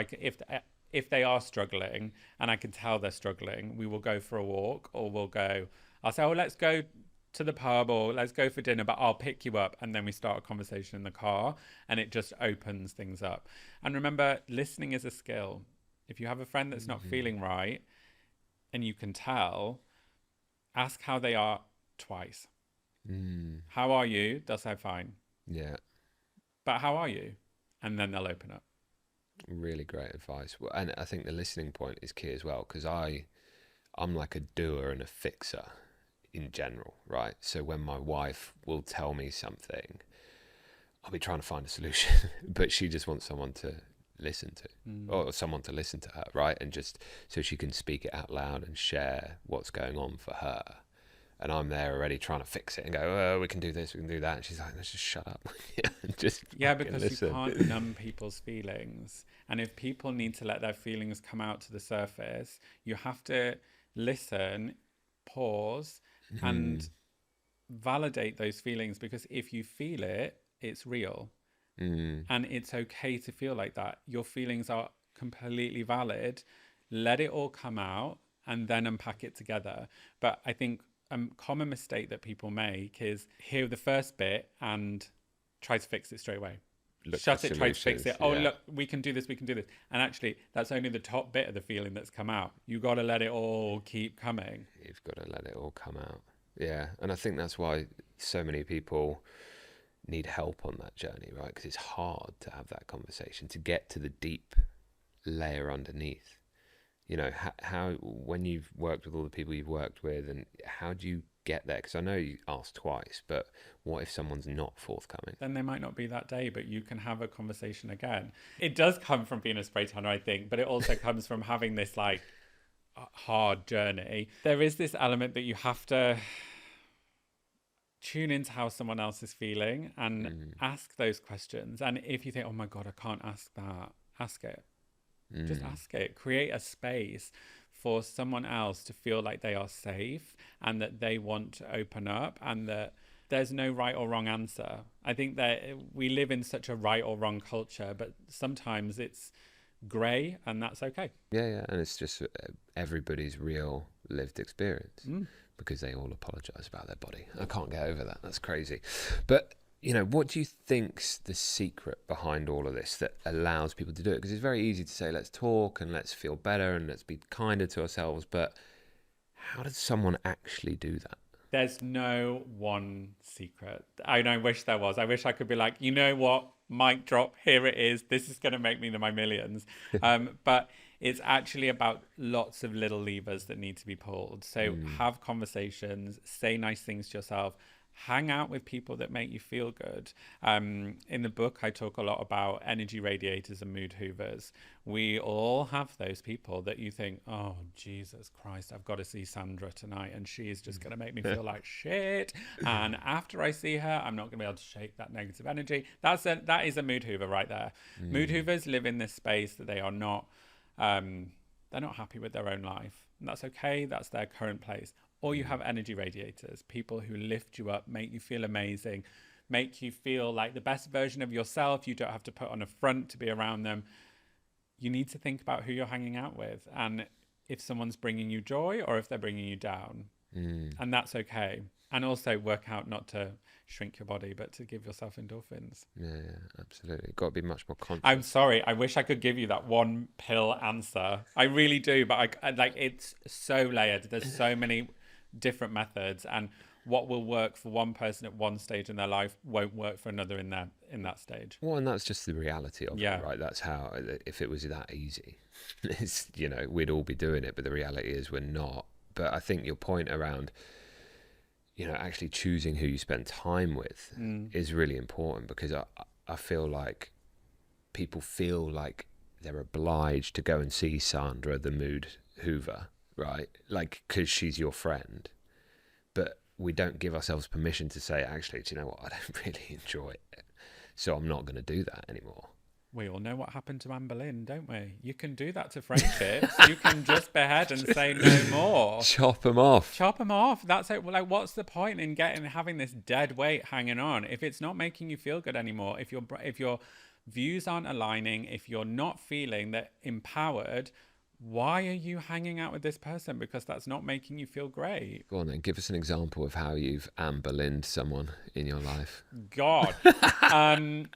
if they are struggling and I can tell they're struggling, we will go for a walk, or I'll say, oh, let's go to the pub, or let's go for dinner, but I'll pick you up. And then we start a conversation in the car, and it just opens things up. And remember, listening is a skill. If you have a friend that's not feeling right and you can tell, ask how they are twice. How are you? They'll say fine. Yeah. But how are you? And then they'll open up. Really great advice. Well, and I think the listening point is key as well, because I'm like a doer and a fixer in general, right? So when my wife will tell me something, I'll be trying to find a solution, but she just wants someone to listen to, or someone to listen to her, right? And just so she can speak it out loud and share what's going on for her. And I'm there already trying to fix it and go, oh, we can do this, we can do that. And she's like, let's just shut up. Just Yeah, fucking because listen. you can't numb people's feelings. And if people need to let their feelings come out to the surface, you have to listen, pause, and validate those feelings, because if you feel it, it's real. And it's okay to feel like that. Your feelings are completely valid. Let it all come out and then unpack it together. But I think a common mistake that people make is hear the first bit and try to fix it straight away. Shut it, try to fix it. Oh, look, we can do this, we can do this. And actually, that's only the top bit of the feeling that's come out. You got to let it all keep coming. You've got to let it all come out. Yeah. And I think that's why so many people need help on that journey, right? Because it's hard to have that conversation, to get to the deep layer underneath. You know, how when you've worked with all the people you've worked with, and how do you get there? Because I know you asked twice, but what if someone's not forthcoming? Then they might not be that day, but you can have a conversation again. It does come from being a spray tanner, I think, but it also comes from having this like hard journey. There is this element that you have to tune into how someone else is feeling and ask those questions. And if you think, oh my God, I can't ask that, ask it. Just ask it. Create a space for someone else to feel like they are safe and that they want to open up, and that there's no right or wrong answer. I think that we live in such a right or wrong culture, but sometimes it's grey, and that's okay. Yeah. And it's just everybody's real lived experience, because they all apologize about their body. I can't get over that. That's crazy. But you know, what do you think's the secret behind all of this that allows people to do it? Because it's very easy to say, let's talk and let's feel better and let's be kinder to ourselves. But how does someone actually do that? There's no one secret. I wish there was. I wish I could be like, you know what, mic drop, here it is. This is going to make me my millions. But it's actually about lots of little levers that need to be pulled. So have conversations, say nice things to yourself, hang out with people that make you feel good. In the book, I talk a lot about energy radiators and mood hoovers. We all have those people that you think, oh, Jesus Christ, I've got to see Sandra tonight, and she is just going to make me feel like shit. And after I see her, I'm not going to be able to shake that negative energy. That is a mood hoover right there. Mood hoovers live in this space that they are not, they're not happy with their own life. And that's okay. That's their current place. Or you have energy radiators, people who lift you up, make you feel amazing, make you feel like the best version of yourself. You don't have to put on a front to be around them. You need to think about who you're hanging out with, and if someone's bringing you joy or if they're bringing you down. And that's okay. And also work out not to shrink your body, but to give yourself endorphins. Yeah, absolutely. Got to be much more conscious. I'm sorry. I wish I could give you that one pill answer. I really do, but I like, it's so layered. There's so many different methods, and what will work for one person at one stage in their life won't work for another in that stage. Well, and that's just the reality of it, right? That's how, if it was that easy, it's, you know, we'd all be doing it, but the reality is we're not. But I think your point around, you know, actually choosing who you spend time with is really important, because I feel like people feel like they're obliged to go and see Sandra the mood hoover, right? Like, because she's your friend. But we don't give ourselves permission to say, actually, do you know what? I don't really enjoy it, so I'm not going to do that anymore. We all know what happened to Anne Boleyn, don't we? You can do that to friendships. You can just behead and say no more. Chop them off. Chop them off. That's it. Like, what's the point in having this dead weight hanging on if it's not making you feel good anymore? If your views aren't aligning, if you're not feeling that empowered, why are you hanging out with this person? Because that's not making you feel great. Go on then, give us an example of how you've Anne Boleyn'd someone in your life. God.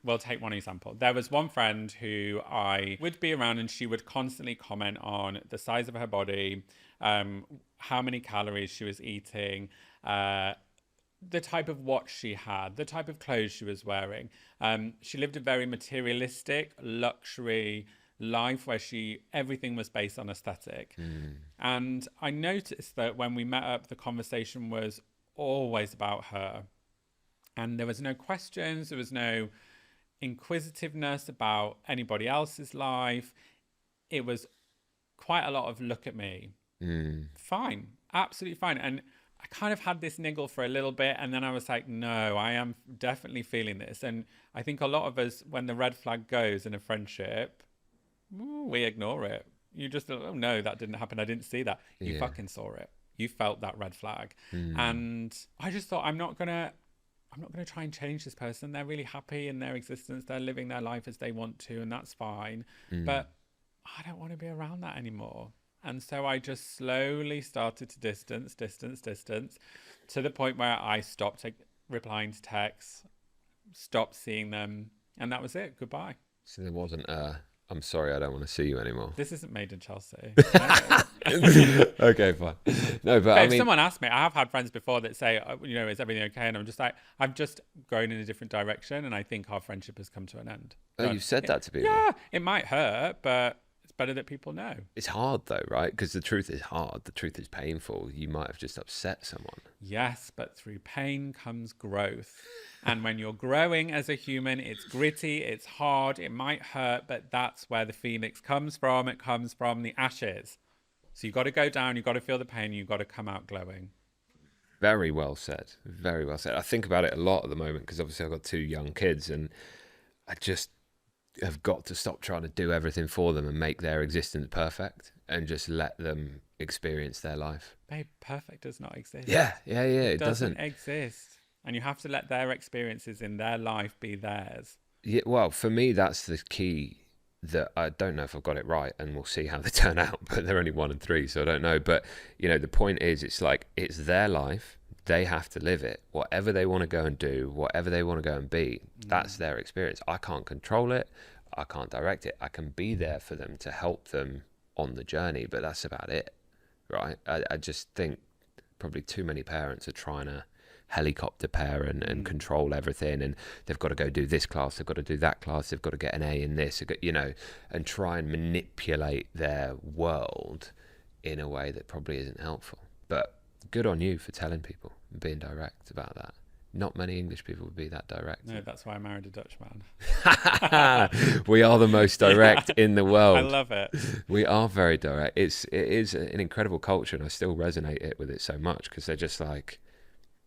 Well, take one example. There was one friend who I would be around, and she would constantly comment on the size of her body, how many calories she was eating, the type of watch she had, the type of clothes she was wearing. She lived a very materialistic, luxury life where everything was based on aesthetic. And I noticed that when we met up, the conversation was always about her. And there was no questions, there was no inquisitiveness about anybody else's life. It was quite a lot of look at me. Fine, absolutely fine. And I kind of had this niggle for a little bit, and then I was like, no, I am definitely feeling this. And I think a lot of us, when the red flag goes in a friendship, we ignore it. You just, oh no, that didn't happen. I didn't see that. You Yeah. fucking saw it. You felt that red flag. Mm. And I just thought, I'm not gonna try and change this person. They're really happy in their existence. They're living their life as they want to, and that's fine. Mm. But I don't want to be around that anymore. And so I just slowly started to distance to the point where I stopped replying to texts, stopped seeing them, and that was it. Goodbye. So there wasn't I'm sorry, I don't want to see you anymore. This isn't made in Chelsea. Okay, fine. No, but I if mean, someone asked me, I have had friends before that say, is everything okay? And I'm just like, I've just grown in a different direction, and I think our friendship has come to an end. oh, you've said that to people. Yeah, it might hurt, but it's better that people know. It's hard though, right? Because the truth is hard. The truth is painful. You might have just upset someone. Yes, but through pain comes growth. And when you're growing as a human, it's gritty, it's hard, it might hurt, but that's where the phoenix comes from. It comes from the ashes. So you've got to go down, you've got to feel the pain, you've got to come out glowing. Very well said. Very well said. I think about it a lot at the moment because obviously I've got 2 young kids, and I just have got to stop trying to do everything for them and make their existence perfect and just let them experience their life. Babe, perfect does not exist. Yeah. It doesn't exist. And you have to let their experiences in their life be theirs. Yeah, well, for me, that's the key. That I don't know if I've got it right, and we'll see how they turn out, but they're only 1 and 3, so I don't know. But the point is, it's like, it's their life, they have to live it. Whatever they want to go and do, whatever they want to go and be, that's their experience. I can't control it, I can't direct it. I can be there for them to help them on the journey, but that's about it, right? I just think probably too many parents are trying to helicopter parent and control everything, and they've got to go do this class, they've got to do that class, they've got to get an A in this, and try and manipulate their world in a way that probably isn't helpful. But good on you for telling people and being direct about that. Not many English people would be that direct. No, that's why I married a Dutch man. We are the most direct in the world. I love it. We are very direct. It is an incredible culture, and I still resonate with it so much because they're just like,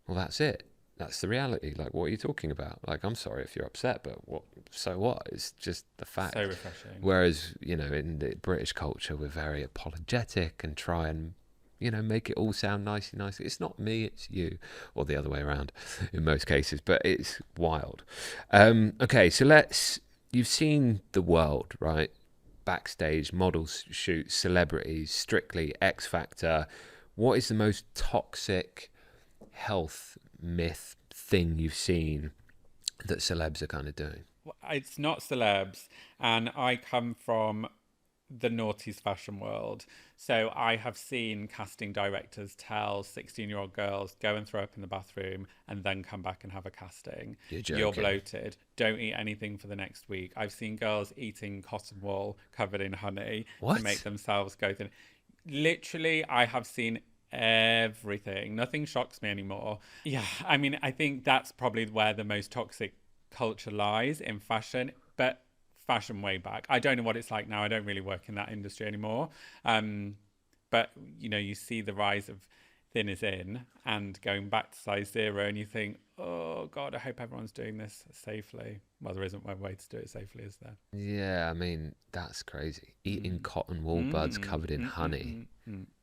well, that's it. That's the reality. Like, what are you talking about? Like, I'm sorry if you're upset, but what? So what? It's just the fact. So refreshing. Whereas, in the British culture, we're very apologetic and try and, make it all sound nicely. It's not me, it's you, or the other way around in most cases. But it's wild. Okay, so you've seen the world, right? Backstage, models, shoots, celebrities, Strictly, X Factor. What is the most toxic health myth thing you've seen that celebs are kind of doing? It's not celebs, and I come from the noughties fashion world, so I have seen casting directors tell 16-year-old girls, go and throw up in the bathroom and then come back and have a casting. You're bloated, don't eat anything for the next week. I've seen girls eating cotton wool covered in honey to make themselves go thin. Literally, I have seen everything. Nothing shocks me anymore. Yeah, I mean, I think that's probably where the most toxic culture lies, in fashion, but fashion way back. I don't know what it's like now. I don't really work in that industry anymore. But you see the rise of thin is in and going back to size 0, and you think, oh God, I hope everyone's doing this safely. Well, there isn't one way to do it safely, is there? Yeah, I mean, that's crazy. Eating cotton wool buds covered in honey.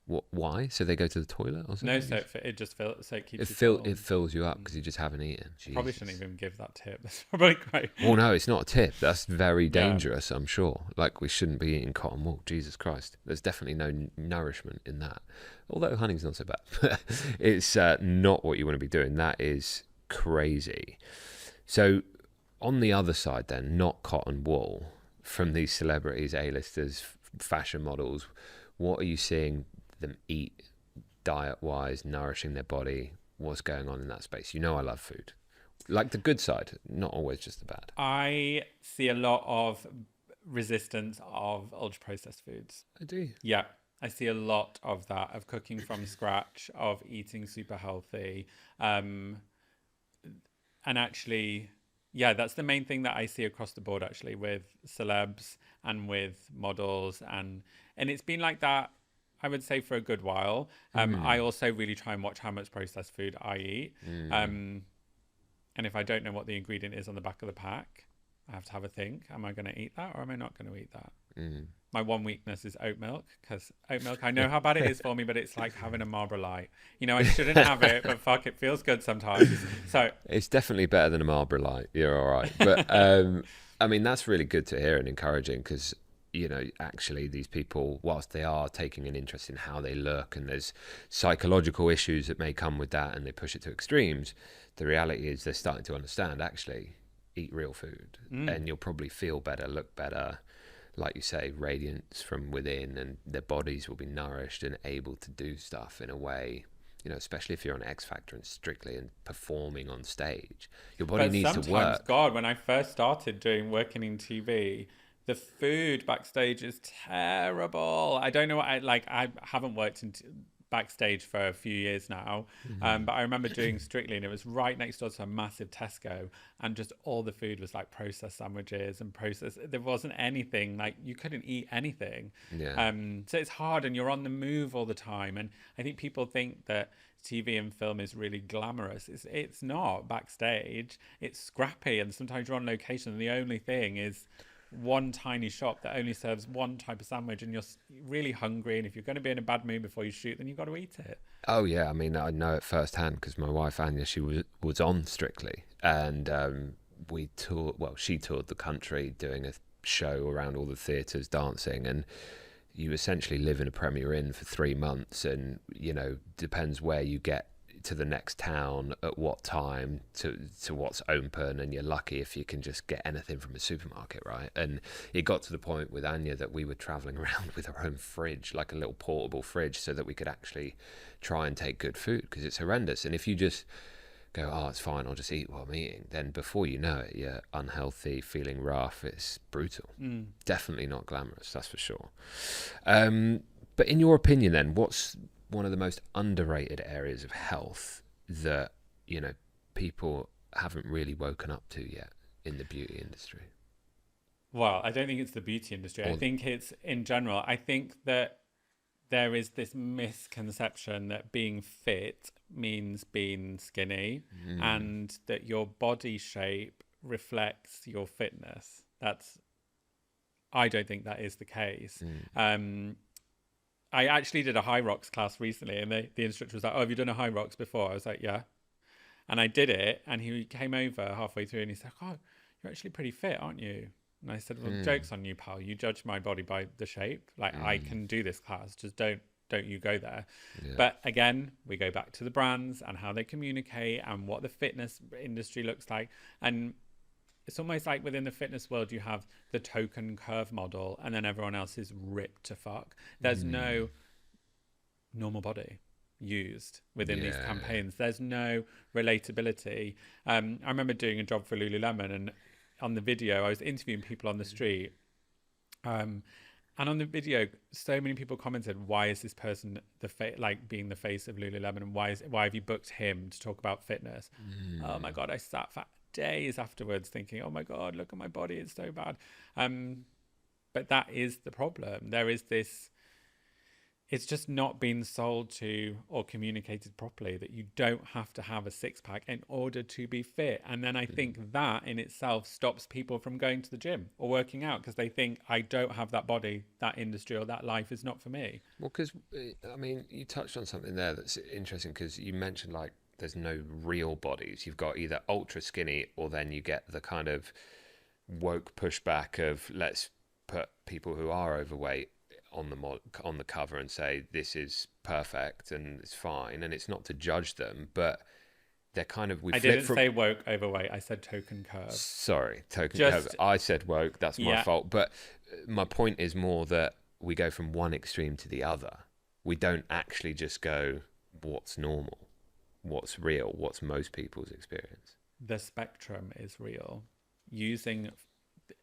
What? Why? So they go to the toilet or something? No, so it just fills. So it keeps it fills you up because you just haven't eaten. Probably shouldn't even give that tip. That's probably great. Well, no, it's not a tip. That's very dangerous. I'm sure. Like, we shouldn't be eating cotton wool. Jesus Christ, there's definitely no nourishment in that. Although honey's not so bad. It's not what you want to be doing. That is crazy. So on the other side, then, not cotton wool, from these celebrities, A-listers, fashion models, what are you seeing them eat diet-wise, nourishing their body? What's going on in that space? I love food. Like the good side, not always just the bad. I see a lot of resistance of ultra-processed foods. I do. Yeah, I see a lot of that, of cooking from scratch, of eating super healthy. And actually, yeah, that's the main thing that I see across the board, actually, with celebs and with models. And it's been like that I would say, for a good while. I also really try and watch how much processed food I eat. And if I don't know what the ingredient is on the back of the pack, I have to have a think. Am I going to eat that or am I not going to eat that? My one weakness is oat milk, because oat milk, I know how bad it is for me, but it's like having a Marlboro Light. You know, I shouldn't have it, but fuck, it feels good sometimes. So It's definitely better than a Marlboro Light. You're all right. But I mean, that's really good to hear and encouraging, because, you know, actually these people, whilst they are taking an interest in how they look, and there's psychological issues that may come with that and they push it to extremes, the reality is they're starting to understand, actually, eat real food and you'll probably feel better, look better, like you say, radiance from within, and their bodies will be nourished and able to do stuff in a way, you know, especially if you're on X Factor and Strictly and performing on stage, your body but needs to sometimes, work. God, when I first started working in TV, the food backstage is terrible. I don't know what I haven't worked in backstage for a few years now, but I remember doing Strictly, and it was right next door to a massive Tesco, and just all the food was like processed sandwiches and processed. There wasn't anything, like, you couldn't eat anything. Yeah. So it's hard, and you're on the move all the time. And I think people think that TV and film is really glamorous. It's not. Backstage, it's scrappy, and sometimes you're on location, and the only thing is one tiny shop that only serves one type of sandwich, and you're really hungry, and if you're going to be in a bad mood before you shoot, then you've got to eat it. Oh yeah, I mean, I know it firsthand because my wife Anya, she was on Strictly, and we toured. Well, she toured the country doing a show around all the theatres, dancing, and you essentially live in a Premier Inn for 3 months, and, you know, depends where you get to the next town at what time to what's open, and you're lucky if you can just get anything from a supermarket, right? And it got to the point with Anya that we were traveling around with our own fridge, like a little portable fridge, so that we could actually try and take good food, because it's horrendous. And if you just go, oh, it's fine, I'll just eat what I'm eating, then before you know it, you're unhealthy, feeling rough. It's brutal. Definitely not glamorous, that's for sure. But in your opinion then, what's one of the most underrated areas of health that, you know, people haven't really woken up to yet in the beauty industry? Well, I don't think it's the beauty industry. I think it's in general. I think that there is this misconception that being fit means being skinny, and that your body shape reflects your fitness. I don't think that is the case. I actually did a high rocks class recently, and the instructor was like, "Oh, have you done a high rocks before?" I was like, "Yeah." And I did it, and he came over halfway through, and he's like, "Oh, you're actually pretty fit, aren't you?" And I said, "Well, joke's on you, pal. You judge my body by the shape. Like, I can do this class. Just don't you go there." Yeah. But again, we go back to the brands and how they communicate and what the fitness industry looks like. And it's almost like within the fitness world, you have the token curve model, and then everyone else is ripped to fuck. There's no normal body used within these campaigns. There's no relatability. I remember doing a job for Lululemon, and on the video, I was interviewing people on the street. And on the video, so many people commented, "Why is this person being the face of Lululemon, and why have you booked him to talk about fitness?" Oh my God, I sat for days afterwards thinking, "Oh my God, look at my body, it's so bad." But that is the problem. There is this, it's just not being sold to or communicated properly that you don't have to have a six-pack in order to be fit. And then I think that in itself stops people from going to the gym or working out, because they think, I don't have that body, that industry, or that life is not for me. Well, because, I mean, you touched on something there that's interesting, because you mentioned, like, there's no real bodies. You've got either ultra skinny, or then you get the kind of woke pushback of, let's put people who are overweight on the cover and say this is perfect and it's fine, and it's not to judge them, but they're kind of, I didn't say woke overweight, I said token curve. Sorry, token curve. I said woke, that's my fault. But my point is more that we go from one extreme to the other. We don't actually just go, what's normal, what's real, what's most people's experience. The spectrum is real.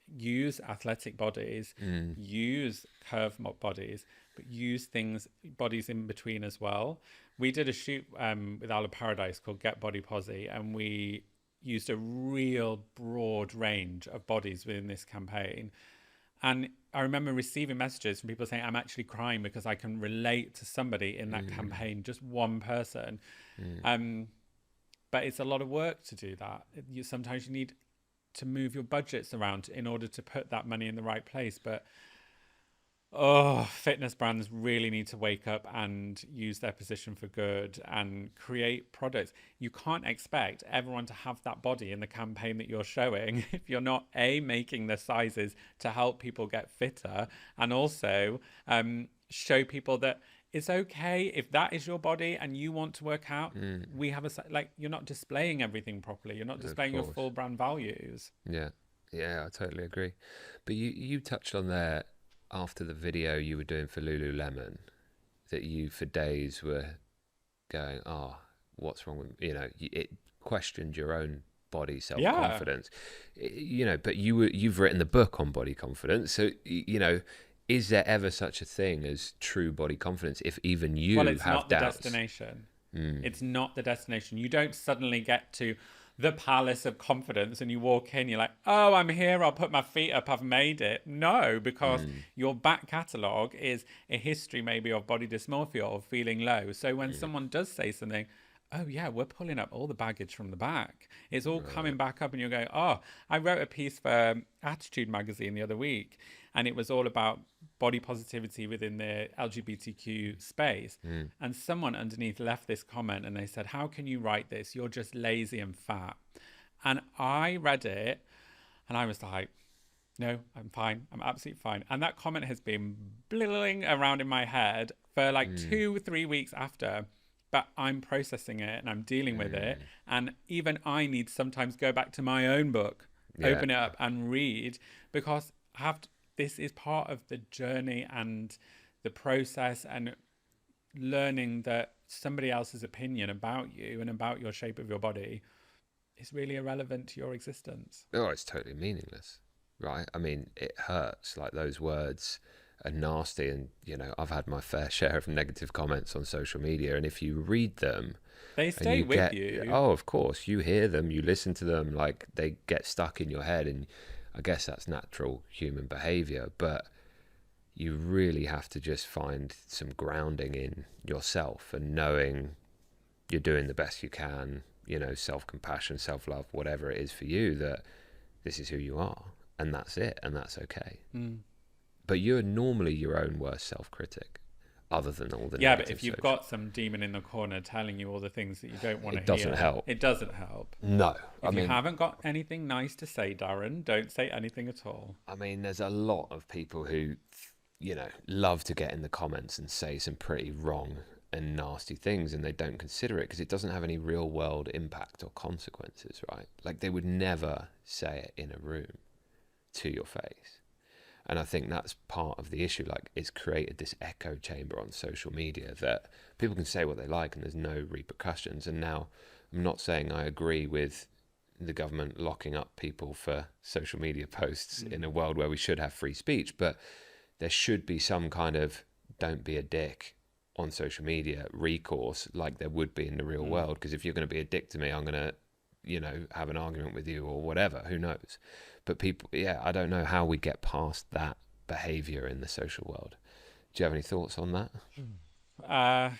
Use athletic bodies, use curve bodies, but use bodies in between as well. We did a shoot with Ala Paradise called Get Body Posi, and we used a real broad range of bodies within this campaign. And I remember receiving messages from people saying, I'm actually crying because I can relate to somebody in that campaign, just one person. But it's a lot of work to do that. Sometimes you need to move your budgets around in order to put that money in the right place. But fitness brands really need to wake up and use their position for good and create products. You can't expect everyone to have that body in the campaign that you're showing if you're not making the sizes to help people get fitter, and also show people that it's okay if that is your body and you want to work out. We have you're not displaying everything properly. You're not displaying your full brand values. Yeah, I totally agree. But you touched on there after the video you were doing for Lululemon, that you for days were going, what's wrong with, it questioned your own body self-confidence. But you've written the book on body confidence, so is there ever such a thing as true body confidence if even you have doubts? Well, it's not the destination. It's not the destination. You don't suddenly get to the palace of confidence and you walk in, you're like, oh, I'm here, I'll put my feet up, I've made it. No, because your back catalogue is a history maybe of body dysmorphia or feeling low. So when someone does say something, oh yeah, we're pulling up all the baggage from the back. It's all coming back up and you're going, I wrote a piece for Attitude magazine the other week and it was all about body positivity within the LGBTQ space. And someone underneath left this comment and they said, how can you write this? You're just lazy and fat. And I read it and I was like, no, I'm fine. I'm absolutely fine. And that comment has been blilling around in my head for like 2-3 weeks after. But I'm processing it and I'm dealing with it. And even I need sometimes go back to my own book, open it up and read, because this is part of the journey and the process and learning that somebody else's opinion about you and about your shape of your body is really irrelevant to your existence. Oh, it's totally meaningless, right? I mean, it hurts. Like, those words are nasty, and I've had my fair share of negative comments on social media, and if you read them, they stay with you. Oh, of course, you hear them, you listen to them, like they get stuck in your head, and I guess that's natural human behavior, but you really have to just find some grounding in yourself and knowing you're doing the best you can, self-compassion, self-love, whatever it is for you, that this is who you are and that's it, and that's okay. But you're normally your own worst self-critic, other than all the but if you've got some demon in the corner telling you all the things that you don't want to hear, it doesn't help. It doesn't help. No. If you haven't got anything nice to say, Darren, don't say anything at all. I mean, there's a lot of people who, love to get in the comments and say some pretty wrong and nasty things, and they don't consider it because it doesn't have any real world impact or consequences, right? Like, they would never say it in a room to your face. And I think that's part of the issue. Like, it's created this echo chamber on social media that people can say what they like and there's no repercussions. And now, I'm not saying I agree with the government locking up people for social media posts in a world where we should have free speech, but there should be some kind of don't be a dick on social media recourse like there would be in the real world. Because if you're going to be a dick to me, I'm going to, have an argument with you or whatever, who knows? But people, I don't know how we get past that behavior in the social world. Do you have any thoughts on that? I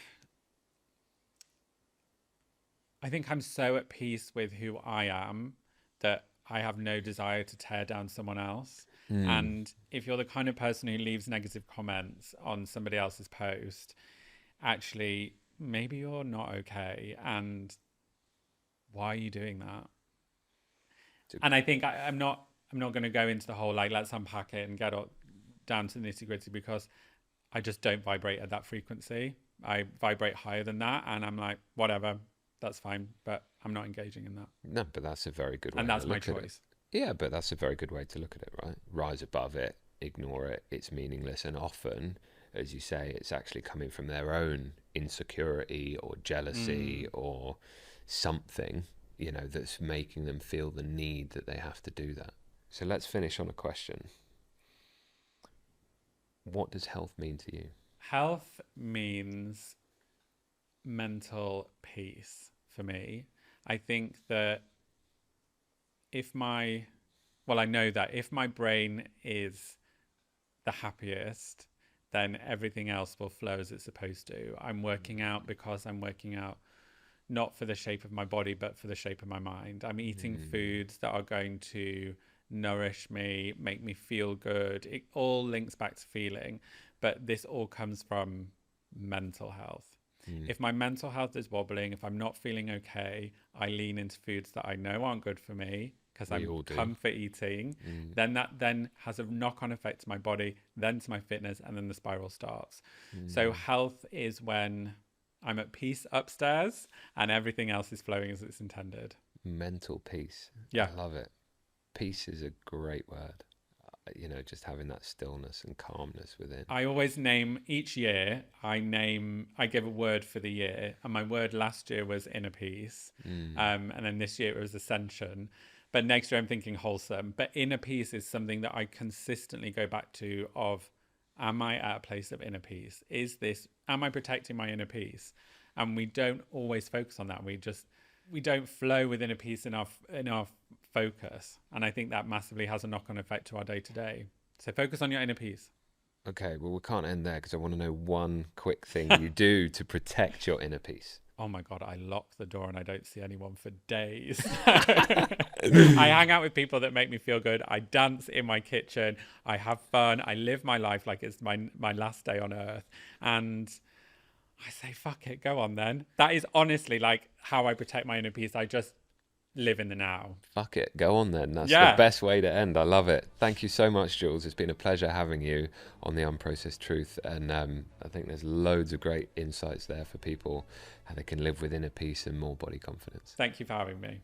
think I'm so at peace with who I am that I have no desire to tear down someone else. And if you're the kind of person who leaves negative comments on somebody else's post, actually, maybe you're not okay. And why are you doing that? And I think I'm not going to go into the whole, like, let's unpack it and get down to the nitty gritty, because I just don't vibrate at that frequency. I vibrate higher than that. And I'm like, whatever, that's fine. But I'm not engaging in that. No, but that's a very good way and that's to my look at choice. it. Yeah, but that's a very good way to look at it, right? Rise above it, ignore it, it's meaningless. And often, as you say, it's actually coming from their own insecurity or jealousy or something, that's making them feel the need that they have to do that. So let's finish on a question. What does health mean to you? Health means mental peace for me. I think that I know that if my brain is the happiest, then everything else will flow as it's supposed to. I'm working out because I'm working out not for the shape of my body, but for the shape of my mind. I'm eating foods that are going to nourish me, make me feel good. It all links back to feeling, but this all comes from mental health. If my mental health is wobbling, if I'm not feeling okay, I lean into foods that I know aren't good for me because I'm comfort eating. Then that then has a knock-on effect to my body, then to my fitness, and then the spiral starts. So health is when I'm at peace upstairs and everything else is flowing as it's intended. Mental peace. Yeah. I love it. Peace is a great word. You know, just having that stillness and calmness within. I always name each year, I give a word for the year. And my word last year was inner peace. And then this year it was ascension. But next year I'm thinking wholesome. But inner peace is something that I consistently go back to of, am I at a place of inner peace? Am I protecting my inner peace? And we don't always focus on that. We don't flow with inner peace in our focus. And I think that massively has a knock-on effect to our day-to-day. So focus on your inner peace. Okay, well, we can't end there because I want to know one quick thing you do to protect your inner peace. Oh my God, I lock the door and I don't see anyone for days. I hang out with people that make me feel good. I dance in my kitchen. I have fun. I live my life like it's my last day on earth. And I say, fuck it, go on then. That is honestly like how I protect my inner peace. I just live in the now. Fuck it, go on then. That's the best way to end. I love it. Thank you so much, Jules. It's been a pleasure having you on the Unprocessed Truth. And I think there's loads of great insights there for people, how they can live with inner peace and more body confidence. Thank you for having me.